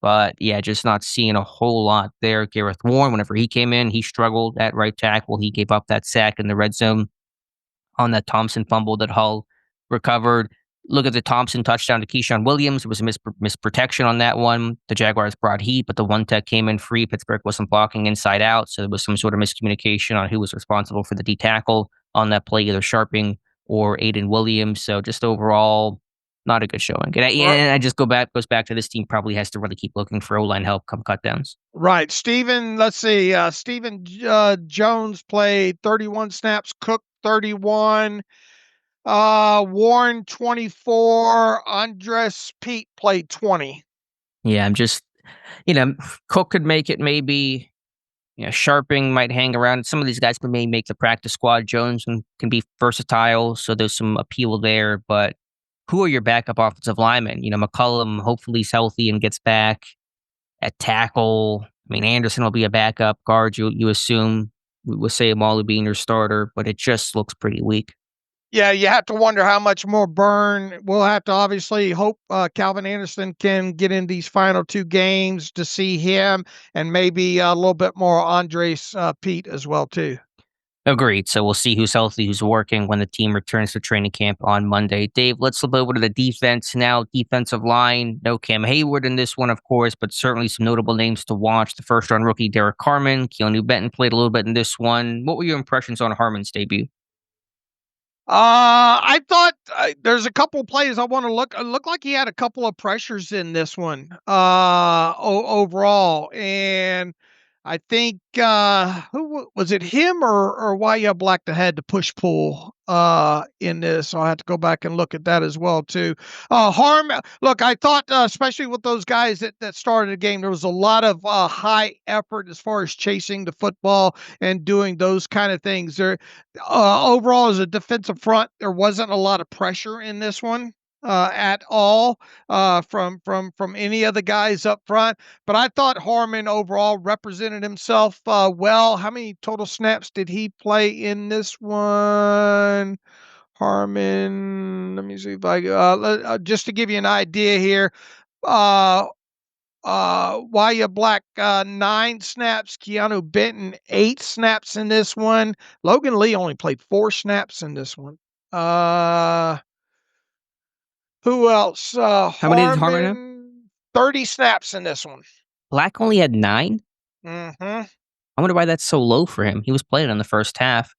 But yeah, just not seeing a whole lot there. Gareth Warren, whenever he came in, he struggled at right tackle. He gave up that sack in the red zone on that Thompson fumble that Hull recovered. Look at the Thompson touchdown to Keyshawn Williams. It was a misprotection on that one. The Jaguars brought heat, but the one tech came in free. Pittsburgh wasn't blocking inside out, so there was some sort of miscommunication on who was responsible for the D tackle on that play, either Sharping or Aiden Williams. So just overall, not a good showing. And I just goes back to this team probably has to really keep looking for O-line help come cutdowns. Right. Let's see. Stephen Jones played 31 snaps, Cook 31. Warren 24, Andres Pete played 20. Yeah, I'm just, Cook could make it maybe Sharping might hang around. Some of these guys may make the practice squad. Jones can be versatile, so there's some appeal there. But who are your backup offensive linemen? McCullum, hopefully he's healthy and gets back at tackle. I mean, Anderson will be a backup guard, you assume. We'll say Amalu being your starter, but it just looks pretty weak. Yeah, you have to wonder how much more burn. We'll have to obviously hope Calvin Anderson can get in these final 2 games to see him, and maybe a little bit more Andres Pete as well, too. Agreed. So we'll see who's healthy, who's working when the team returns to training camp on Monday. Dave, let's flip over to the defense now. Defensive line, no Cam Hayward in this one, of course, but certainly some notable names to watch. The first-round rookie, Derek Harmon. Keanu Benton played a little bit in this one. What were your impressions on Harmon's debut? I thought there's a couple of plays I want to look. It looked like he had a couple of pressures in this one overall, and I think who was it, him or Wyatt Black that had the push pull in this? So I have to go back and look at that as well too. Look, I thought especially with those guys that started the game, there was a lot of high effort as far as chasing the football and doing those kind of things. There overall as a defensive front, there wasn't a lot of pressure in this one. At all from any of the guys up front. But I thought Harmon overall represented himself well. How many total snaps did he play in this one? Harmon, let me see if I just to give you an idea here. Wyatt Black 9 snaps, Keanu Benton 8 snaps in this one. Logan Lee only played 4 snaps in this one. Who else? How many did Harmon have? 30 snaps in this one. Black only had 9? Mm-hmm. I wonder why that's so low for him. He was playing in the first half.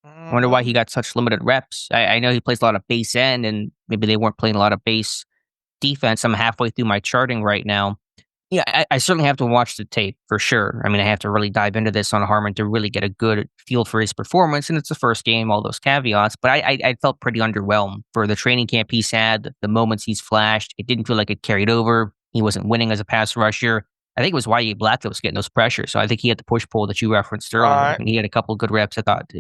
I wonder why he got such limited reps. I know he plays a lot of base end, and maybe they weren't playing a lot of base defense. I'm halfway through my charting right now. Yeah, I certainly have to watch the tape for sure. I mean, I have to really dive into this on Harmon to really get a good feel for his performance. And it's the first game, all those caveats. But I felt pretty underwhelmed for the training camp he's had, the moments he's flashed. It didn't feel like it carried over. He wasn't winning as a pass rusher. I think it was Wyatt Black that was getting those pressures. So I think he had the push-pull that you referenced earlier. Right. And he had a couple of good reps. I thought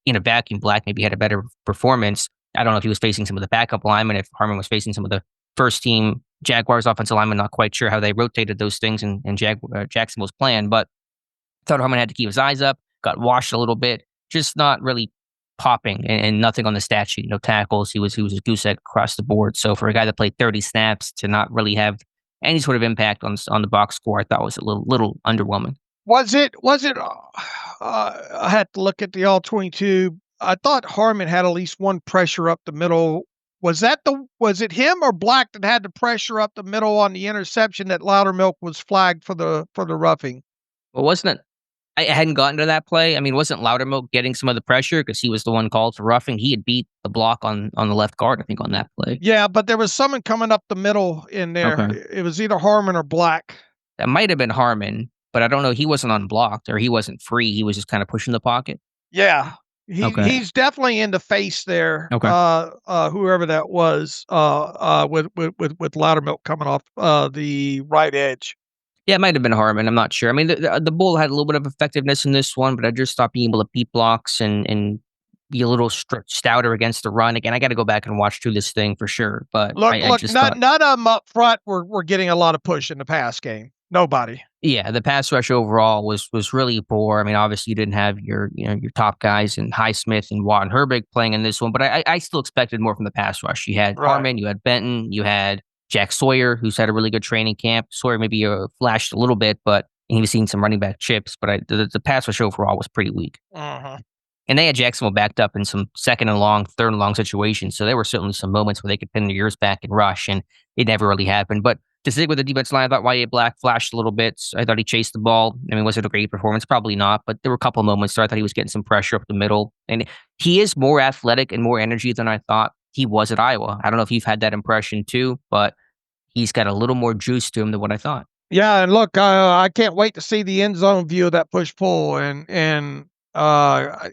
in a vacuum, Black maybe had a better performance. I don't know if he was facing some of the backup linemen, if Harmon was facing some of the first-team Jaguars offensive lineman, not quite sure how they rotated those things in Jacksonville's plan, but thought Harmon had to keep his eyes up, got washed a little bit, just not really popping and nothing on the stat sheet, no tackles. He was a goose egg across the board. So for a guy that played 30 snaps to not really have any sort of impact on the box score, I thought was a little underwhelming. Was it, I had to look at the all-22. I thought Harmon had at least one pressure up the middle. Was it him or Black that had the pressure up the middle on the interception that Loudermilk was flagged for the roughing? Well, wasn't it? I hadn't gotten to that play. I mean, wasn't Loudermilk getting some of the pressure because he was the one called for roughing? He had beat the block on the left guard, I think, on that play. Yeah, but there was someone coming up the middle in there. Okay. It was either Harmon or Black. That might have been Harmon, but I don't know. He wasn't unblocked or he wasn't free. He was just kind of pushing the pocket. Yeah. He's definitely in the face there. Okay. Whoever that was, with Loudermilk coming off the right edge. Yeah, it might have been Harmon. I'm not sure. I mean, the Bull had a little bit of effectiveness in this one, but I just stopped being able to beat blocks and be a little stouter against the run. Again, I got to go back and watch through this thing for sure. But none of them up front were getting a lot of push in the pass game. Nobody. Yeah, the pass rush overall was really poor. I mean, obviously you didn't have your top guys and Highsmith and Watt and Herbig playing in this one, but I still expected more from the pass rush. You had Harmon, you had Benton, you had Jack Sawyer, who's had a really good training camp. Sawyer maybe flashed a little bit, but he was seeing some running back chips. But the pass rush overall was pretty weak. Uh-huh. And they had Jacksonville backed up in some second and long, third and long situations. So there were certainly some moments where they could pin their ears back and rush, and it never really happened. But to stick with the defense line, I thought Wyatt Black flashed a little bit. I thought he chased the ball. I mean, was it a great performance? Probably not, but there were a couple of moments where I thought he was getting some pressure up the middle. And he is more athletic and more energy than I thought he was at Iowa. I don't know if you've had that impression too, but he's got a little more juice to him than what I thought. Yeah, and look, I can't wait to see the end zone view of that push-pull, and I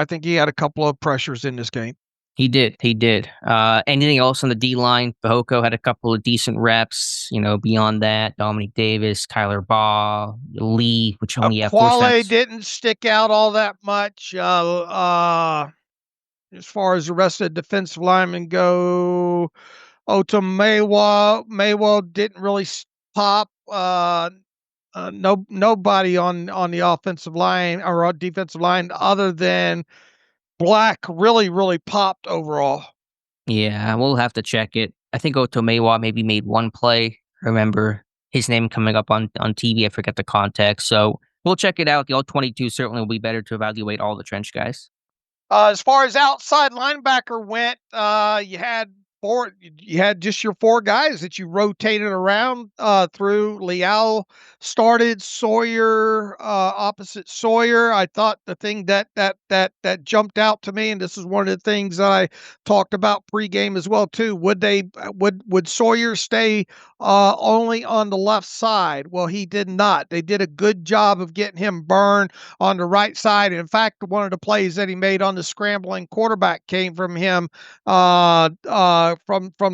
think he had a couple of pressures in this game. He did. He did. Anything else on the D line? Fehoko had a couple of decent reps. Beyond that, Dominique Davis, Kyler Baugh, Lee, which only had 4 Quale snaps. didn't stick out all that much. As far as the rest of the defensive linemen go, Maywell didn't really pop. Nobody on the offensive line or on defensive line other than Black really popped overall. Yeah, we'll have to check it. I think Otomewa maybe made one play. I remember his name coming up on TV. I forget the context. So we'll check it out. The All-22 certainly will be better to evaluate all the trench guys. As far as outside linebacker went, you had just your 4 guys that you rotated around through. Leal started, Sawyer opposite Sawyer. I thought the thing that jumped out to me, and this is one of the things that I talked about pregame as well too. Would Sawyer stay only on the left side? Well, he did not. They did a good job of getting him burned on the right side. In fact, one of the plays that he made on the scrambling quarterback came from him from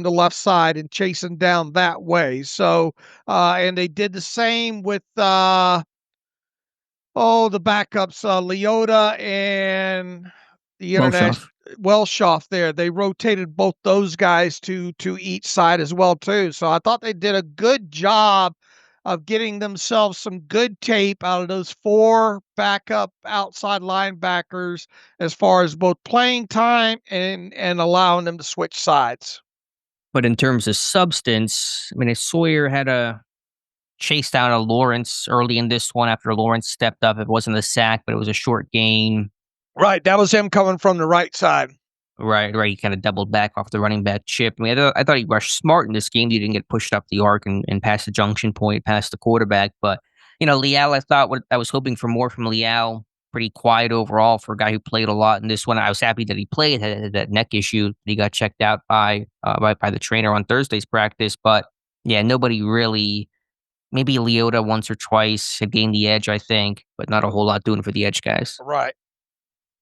the left side and chasing down that way. So and they did the same with the backups, Leota and the international Welshoff there. They rotated both those guys to each side as well too. So I thought they did a good job of getting themselves some good tape out of those 4 backup outside linebackers as far as both playing time and allowing them to switch sides. But in terms of substance, I mean, if Sawyer had a chase down a Lawrence early in this one after Lawrence stepped up. It wasn't a sack, but it was a short gain. Right, that was him coming from the right side. Right. He kind of doubled back off the running back chip. I mean, I thought he rushed smart in this game. He didn't get pushed up the arc and past the junction point, past the quarterback. But, Leal, I was hoping for more from Leal. Pretty quiet overall for a guy who played a lot in this one. I was happy that he played, had that neck issue. He got checked out by the trainer on Thursday's practice. But, yeah, nobody really, maybe Leota once or twice had gained the edge, I think, but not a whole lot doing for the edge guys. Right.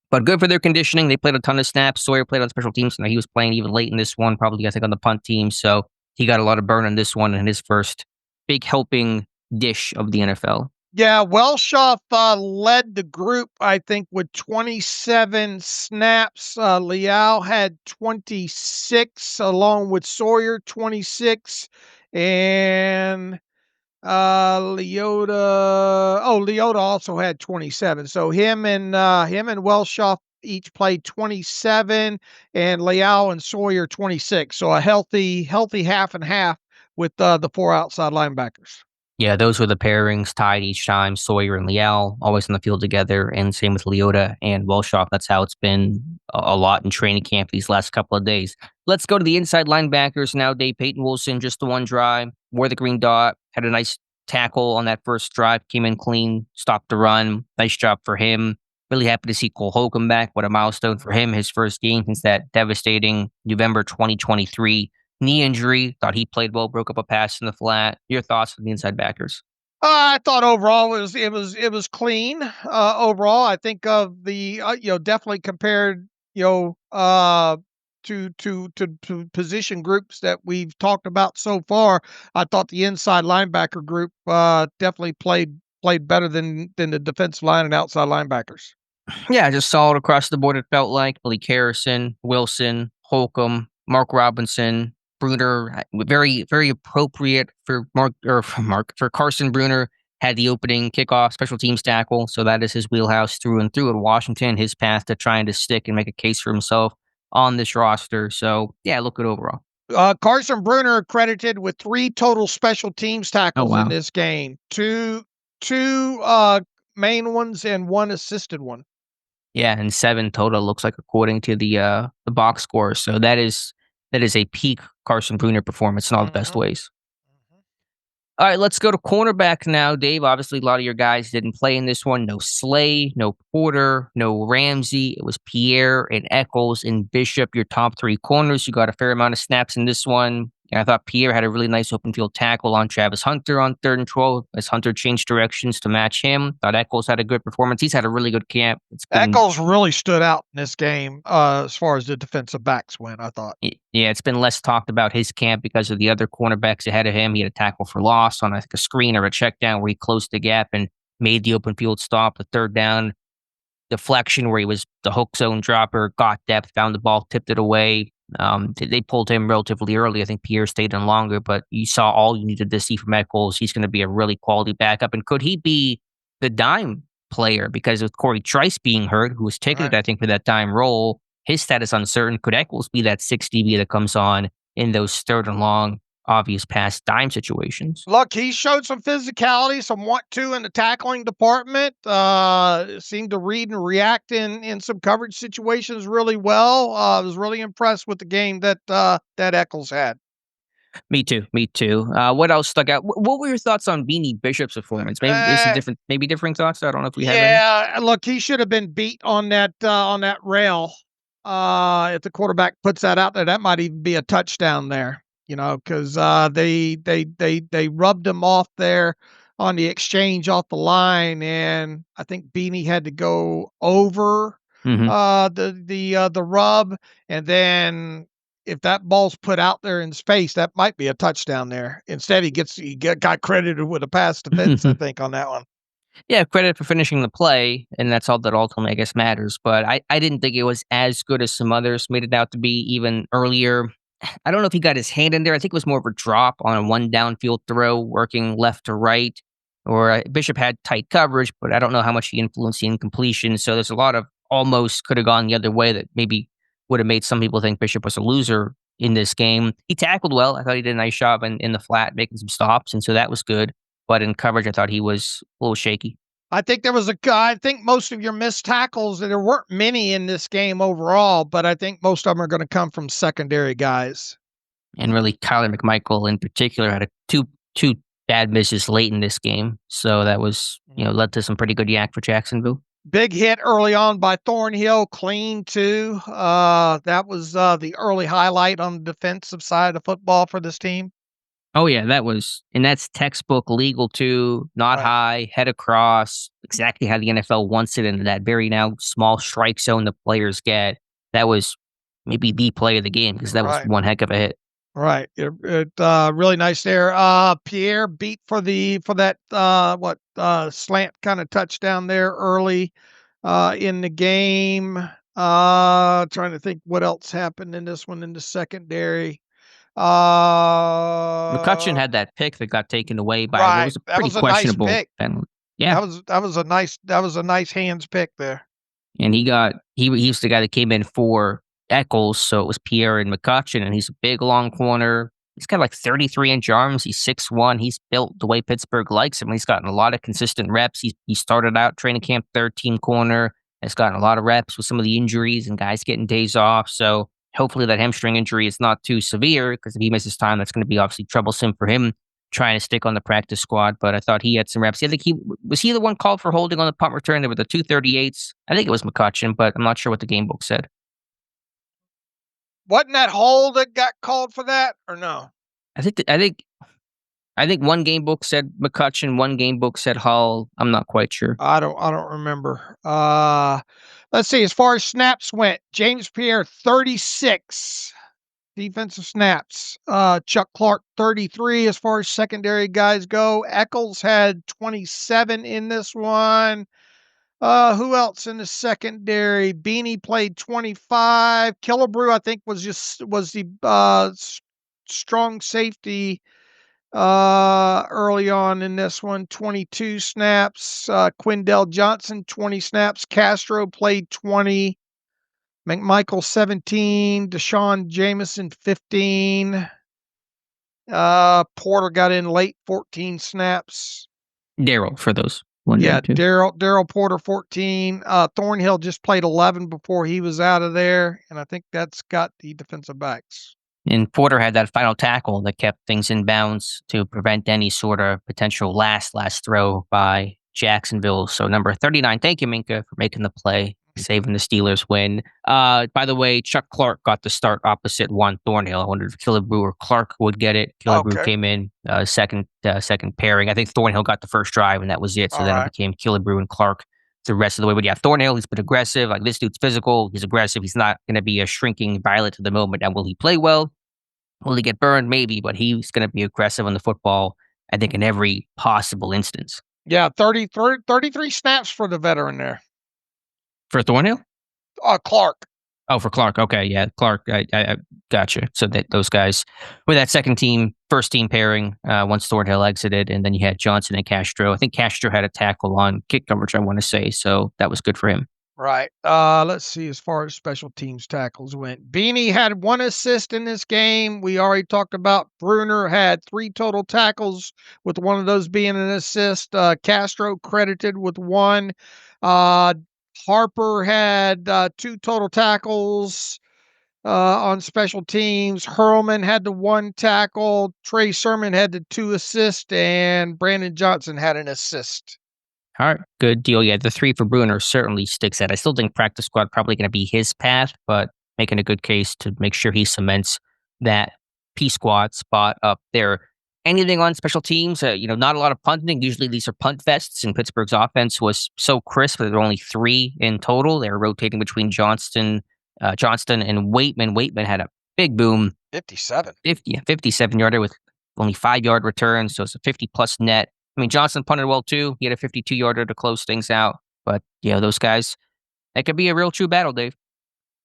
But good for their conditioning. They played a ton of snaps. Sawyer played on special teams. He was playing even late in this one, probably, I think, on the punt team. So he got a lot of burn on this one in his first big helping dish of the NFL. Yeah, Welshoff led the group, I think, with 27 snaps. Leal had 26, along with Sawyer, 26. And Leota also had 27. So him and Welshoff each played 27, and Leal and Sawyer 26. So a healthy half and half with the 4 outside linebackers. Yeah, those were the pairings tied each time. Sawyer and Leal always on the field together, and same with Leota and Welshoff. That's how it's been a lot in training camp these last couple of days. Let's go to the inside linebackers now. Dave Peyton Wilson, just the one drive, wore the green dot, had a nice tackle on that first drive, came in clean, stopped the run. Nice job for him. Really happy to see Cole Holcomb back. What a milestone for him. His first game since that devastating November 2023 knee injury. Thought he played well, broke up a pass in the flat. Your thoughts on the inside backers? I thought overall it was clean. Overall, I think of the definitely compared to position groups that we've talked about so far. I thought the inside linebacker group definitely played better than the defensive line and outside linebackers. Yeah, just solid across the board. It felt like Malik Harrison, Wilson, Holcomb, Mark Robinson, Bruner, very, very appropriate for Carson Bruner. Had the opening kickoff special teams tackle, so that is his wheelhouse through and through at Washington. His path to trying to stick and make a case for himself on this roster. So yeah, look good overall. Carson Bruner credited with 3 total special teams tackles in this game. Two main ones and 1 assisted one. Yeah, and 7 total looks like according to the box score. So that is a peak Carson Bruner performance in all the best ways. All right, let's go to cornerback now. Dave, obviously a lot of your guys didn't play in this one. No Slay, no Porter, no Ramsey. It was Pierre and Eccles and Bishop, your top 3 corners. You got a fair amount of snaps in this one. And I thought Pierre had a really nice open field tackle on Travis Hunter on 3rd and 12 as Hunter changed directions to match him. Thought Eccles had a good performance. He's had a really good camp. Eccles really stood out in this game as far as the defensive backs went, I thought. Yeah, it's been less talked about his camp because of the other cornerbacks ahead of him. He had a tackle for loss on, I think, a screen or a check down where he closed the gap and made the open field stop. The 3rd down deflection where he was the hook zone dropper, got depth, found the ball, tipped it away. They pulled him relatively early. I think Pierre stayed in longer, but you saw all you needed to see from Eccles. He's going to be a really quality backup. And could he be the dime player? Because with Corey Trice being hurt, who was ticketed, I think, for that dime role, his status uncertain. Could Eccles be that 6 DB that comes on in those 3rd and long, obvious pass dime situations? Look, he showed some physicality, some want-to in the tackling department. Seemed to read and react in some coverage situations really well. I was really impressed with the game that Eccles had. Me too. What else stuck out? What were your thoughts on Beanie Bishop's performance? Maybe different thoughts. I don't know if we have any. Yeah, look, he should have been beat on that rail. If the quarterback puts that out there, that might even be a touchdown there. Because they rubbed him off there on the exchange off the line, and I think Beanie had to go over the rub, and then if that ball's put out there in space, that might be a touchdown there. Instead, he got credited with a pass defense, I think, on that one. Yeah, credit for finishing the play, and that's all that ultimately, I guess, matters. But I didn't think it was as good as some others made it out to be even earlier. I don't know if he got his hand in there. I think it was more of a drop on a one downfield throw, working left to right. Or Bishop had tight coverage, but I don't know how much he influenced the incompletion. So there's a lot of almost could have gone the other way that maybe would have made some people think Bishop was a loser in this game. He tackled well. I thought he did a nice job in the flat, making some stops, and so that was good. But in coverage, I thought he was a little shaky. I think I think most of your missed tackles, there weren't many in this game overall, but I think most of them are going to come from secondary guys. And really, Kyler McMichael in particular had two bad misses late in this game. So that was, led to some pretty good yak for Jacksonville. Big hit early on by Thornhill, clean too. That was the early highlight on the defensive side of football for this team. Oh, yeah, that's textbook legal too, not high, head across, exactly how the NFL wants it in that very now small strike zone the players get. That was maybe the play of the game because that was one heck of a hit. Right. It really nice there. Pierre beat for that slant kind of touchdown there early in the game. Trying to think what else happened in this one in the secondary. McCutcheon had that pick that got taken away by it was a pretty questionable nice penalty. Yeah, that was a nice hands pick there. And he was the guy that came in for Eccles, so it was Pierre and McCutcheon, and he's a big long corner. He's got like 33-inch arms. He's 6'1". He's built the way Pittsburgh likes him. He's gotten a lot of consistent reps. He started out training camp 13 corner. Has gotten a lot of reps with some of the injuries and guys getting days off. So hopefully that hamstring injury is not too severe because if he misses time, that's going to be obviously troublesome for him trying to stick on the practice squad. But I thought he had some reps. I think was he the one called for holding on the punt return? There were the 238s. I think it was McCutcheon, but I'm not sure what the game book said. Wasn't that hold that got called for that or no? I think one game book said McCutcheon, one game book said Hull. I'm not quite sure. I don't remember. Let's see. As far as snaps went, James Pierre 36 defensive snaps. Chuck Clark 33 as far as secondary guys go. Eccles had 27 in this one. Who else in the secondary? Beanie played 25. Killebrew, I think, was the strong safety early on in this one. 22 snaps. Quindell Johnson 20 snaps. Castro played 20. McMichael 17. Deshaun Jameson 15. Porter got in late, 14 snaps. Daryl for those. Daryl Porter 14. Thornhill just played 11 before he was out of there, and I think that's got the defensive backs. And Porter had that final tackle that kept things in bounds to prevent any sort of potential last throw by Jacksonville. So number 39, thank you, Minka, for making the play. saving the Steelers win. By the way, Chuck Clark got the start opposite Juan Thornhill. I wondered if Killebrew or Clark would get it. Killebrew came in second pairing. I think Thornhill got the first drive, and that was it. So then it became Killebrew and Clark the rest of the way. But yeah, Thornhill, he's been aggressive. Like, this dude's physical. He's aggressive. He's not going to be a shrinking violet to the moment. Now, will he play well? Will he get burned? Maybe, but he's going to be aggressive on the football, I think, in every possible instance. Yeah, 33 snaps for the veteran there. For Thornhill? Clark. Oh, for Clark. Okay, yeah, Clark. I gotcha. So that those guys were that first team pairing once Thornhill exited, and then you had Johnson and Castro. I think Castro had a tackle on kick coverage, I want to say, so that was good for him. Right. Let's see, as far as special teams tackles went. Beanie had 1 assist in this game. We already talked about Bruner had 3 total tackles, with one of those being an assist. Castro credited with 1. Harper had 2 total tackles on special teams. Hurlman had the 1 tackle. Trey Sermon had the 2 assists, and Brandon Johnson had an assist. All right, good deal. Yeah, the 3 for Bruner certainly sticks out. I still think practice squad probably going to be his path, but making a good case to make sure he cements that P squad spot up there. Anything on special teams? Not a lot of punting. Usually these are punt fests, and Pittsburgh's offense was so crisp that there were only 3 in total. They were rotating between Johnston and Waitman. Waitman had a big boom. 57-yarder with only 5-yard returns, so it's a 50-plus net. I mean, Johnson punted well, too. He had a 52-yarder to close things out. But, those guys, that could be a real true battle, Dave.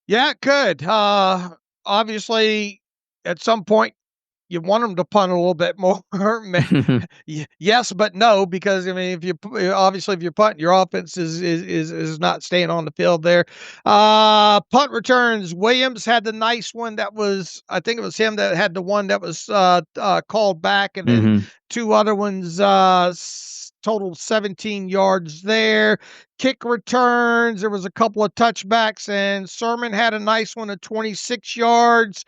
Yeah, it could. Obviously, at some point, you want them to punt a little bit more. Yes, but no, because if you're punting, your offense is not staying on the field there. Punt returns. Williams had the nice one. I think it was him that had the one that was called back, and then 2 other ones total 17 yards there. Kick returns, there was a couple of touchbacks, and Sermon had a nice one at 26 yards.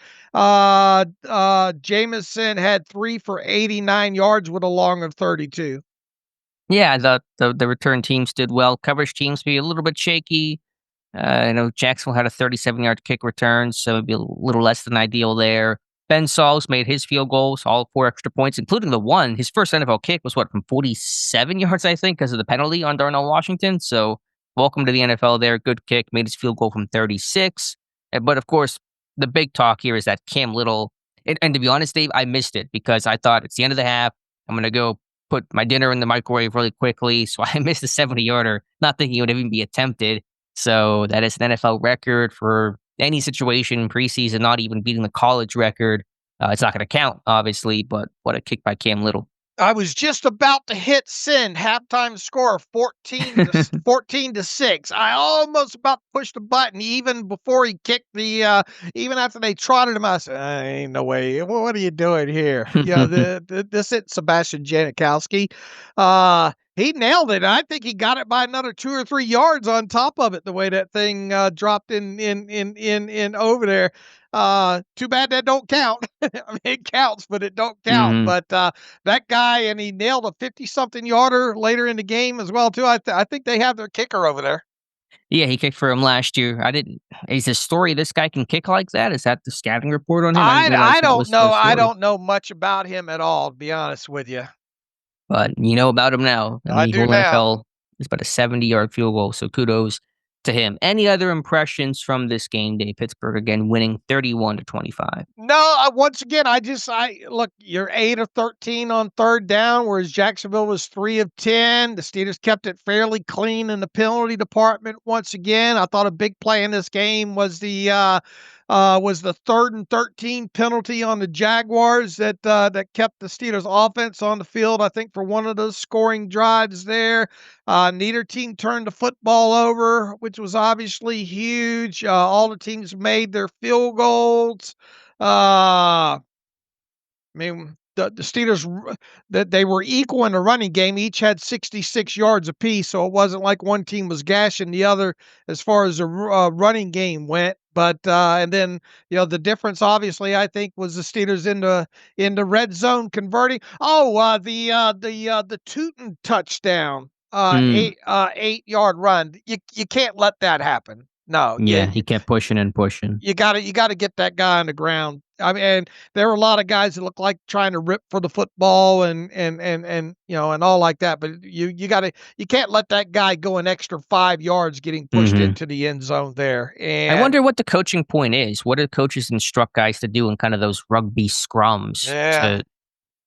Jameson had 3 for 89 yards with a long of 32. Yeah, the return teams did well. Coverage teams be a little bit shaky. I know Jacksonville had a 37-yard kick return, so it'd be a little less than ideal there. Ben Sauls made his field goals, all 4 extra points, including the one. His first NFL kick was from 47 yards, I think, because of the penalty on Darnell Washington. So welcome to the NFL there. Good kick. Made his field goal from 36. But, of course, the big talk here is that Cam Little, and to be honest, Dave, I missed it because I thought it's the end of the half. I'm going to go put my dinner in the microwave really quickly. So I missed the 70-yarder, not thinking it would even be attempted. So that is an NFL record for any situation preseason, not even beating the college record. It's not going to count, obviously, but what a kick by Cam Little. I was just about to hit send. Halftime score 14-6. I almost about pushed the button even before he kicked even after they trotted him. I said, ain't no way. What are you doing here? This is Sebastian Janikowski. He nailed it. I think he got it by another 2 or 3 yards on top of it, the way that thing dropped in over there. Too bad that don't count. It counts, but it don't count. But that guy, and he nailed a 50-something yarder later in the game as well, too. I think they have their kicker over there. Yeah, he kicked for him last year. Is the story this guy can kick like that? Is that the scouting report on him? I don't know. I don't know much about him at all, to be honest with you. But you know about him now. I do now. NFL is about a 70-yard field goal, so kudos to him. Any other impressions from this game day? Pittsburgh again winning 31-25. No, once again, look, you're 8 of 13 on third down, whereas Jacksonville was 3 of 10. The Steelers kept it fairly clean in the penalty department. Once again, I thought a big play in this game was the 3rd and 13 penalty on the Jaguars that kept the Steelers offense on the field, I think, for one of those scoring drives there. Neither team turned the football over, which was obviously huge. All the teams made their field goals. The Steelers, that they were equal in the running game, each had 66 yards apiece, so it wasn't like one team was gashing the other as far as the running game went. But and then the difference, obviously, I think, was the Steelers in the red zone converting. The Tootin touchdown. 8-yard run. You can't let that happen. No, Yeah, he kept pushing and pushing. you gotta get that guy on the ground. I mean, and there were a lot of guys that look like trying to rip for the football and and all like that. But you can't let that guy go an extra 5 yards getting pushed into the end zone there. And I wonder what the coaching point is. What do coaches instruct guys to do in kind of those rugby scrums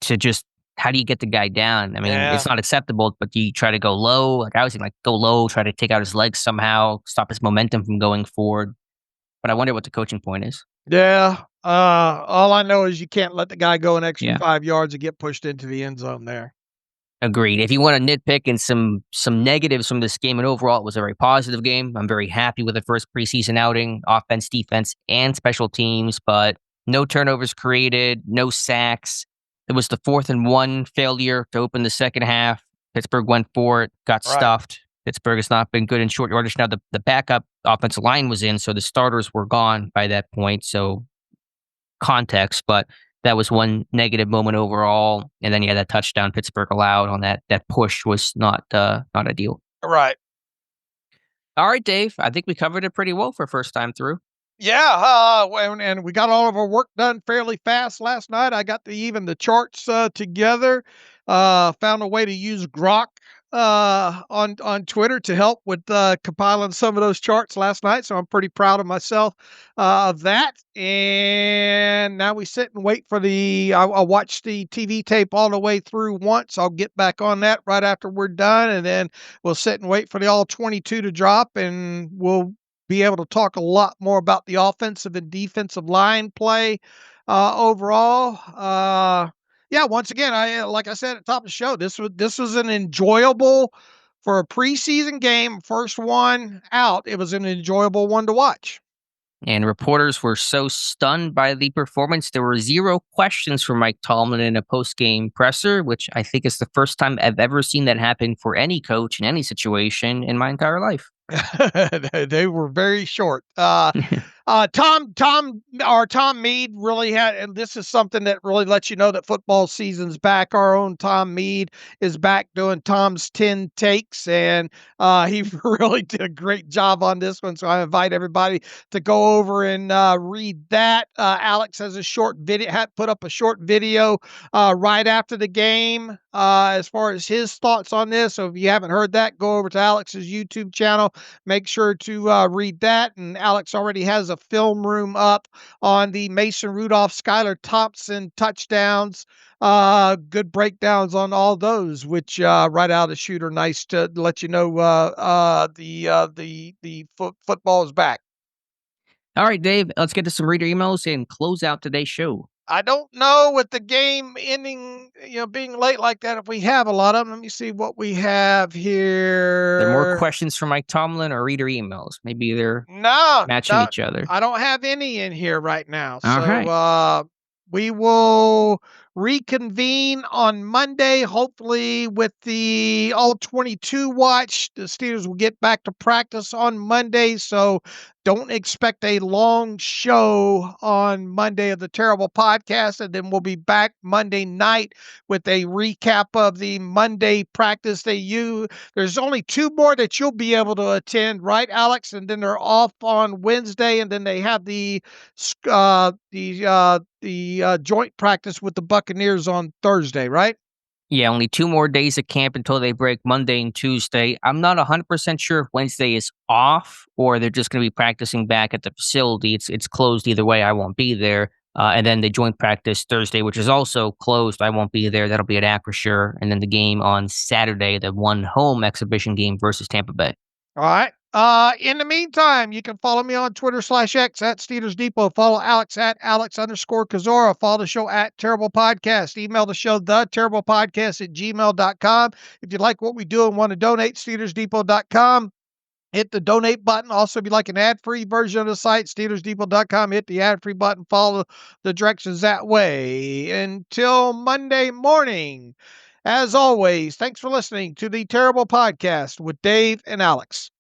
to just how do you get the guy down? I mean, it's not acceptable, but do you try to go low? Like I was like, go low, try to take out his legs somehow, stop his momentum from going forward. But I wonder what the coaching point is. Yeah. All I know is you can't let the guy go an extra 5 yards and get pushed into the end zone there. Agreed. If you want to nitpick and some negatives from this game, and overall it was a very positive game. I'm very happy with the first preseason outing, offense, defense, and special teams, but no turnovers created, no sacks. It was the 4th and 1 failure to open the second half. Pittsburgh went for it, got stuffed. Pittsburgh has not been good in short yardage. Now the backup offensive line was in, so the starters were gone by that point. So context, but that was one negative moment overall. And then that touchdown Pittsburgh allowed on that push was not ideal. Right. All right, Dave. I think we covered it pretty well for first time through. Yeah, and we got all of our work done fairly fast last night. I got even the charts together. Found a way to use Grok on Twitter to help with compiling some of those charts last night. So I'm pretty proud of myself of that. And now we sit and wait for I'll watch the TV tape all the way through once. I'll get back on that right after we're done, and then we'll sit and wait for the all 22 to drop, and we'll be able to talk a lot more about the offensive and defensive line play overall. Once again, like I said at the top of the show, this was an enjoyable for a preseason game, first one out. It was an enjoyable one to watch. And reporters were so stunned by the performance. There were 0 questions for Mike Tomlin in a post-game presser, which I think is the first time I've ever seen that happen for any coach in any situation in my entire life. They were very short. Tom Mead really had, and this is something that really lets you know that football season's back. Our own Tom Mead is back doing Tom's 10 takes, and he really did a great job on this one. So I invite everybody to go over and read that. Alex has a short video, put up a short video right after the game as far as his thoughts on this. So if you haven't heard that, go over to Alex's YouTube channel. Make sure to read that. And Alex already has a film room up on the Mason Rudolph, Skylar Thompson touchdowns. Good breakdowns on all those, which right out of the chute are nice to let you know the football is back. All right, Dave, let's get to some reader emails and close out today's show. I don't know with the game ending, being late like that, if we have a lot of them. Let me see what we have here. Are there more questions from Mike Tomlin or reader emails? Maybe they're matching each other. I don't have any in here right now. All right. We will reconvene on Monday, hopefully with the all-22 watch. The Steelers will get back to practice on Monday, so don't expect a long show on Monday of the Terrible Podcast, and then we'll be back Monday night with a recap of the Monday practice. There's only 2 more that you'll be able to attend, right, Alex? And then they're off on Wednesday, and then they have the joint practice with the Buccaneers on Thursday, right? Yeah, only 2 more days of camp until they break Monday and Tuesday. I'm not 100% sure if Wednesday is off or they're just going to be practicing back at the facility. It's closed either way. I won't be there. And then the joint practice Thursday, which is also closed. I won't be there. That'll be at Acrisure. And then the game on Saturday, the one home exhibition game versus Tampa Bay. All right. In the meantime, you can follow me on Twitter /X at Steelers Depot. Follow Alex at Alex_Kozora. Follow the show at Terrible Podcast. Email the show, theterriblepodcast@gmail.com. If you like what we do and want to donate, SteelersDepot.com. Hit the donate button. Also, if you like an ad-free version of the site, SteelersDepot.com. Hit the ad-free button. Follow the directions that way. Until Monday morning, as always, thanks for listening to the Terrible Podcast with Dave and Alex.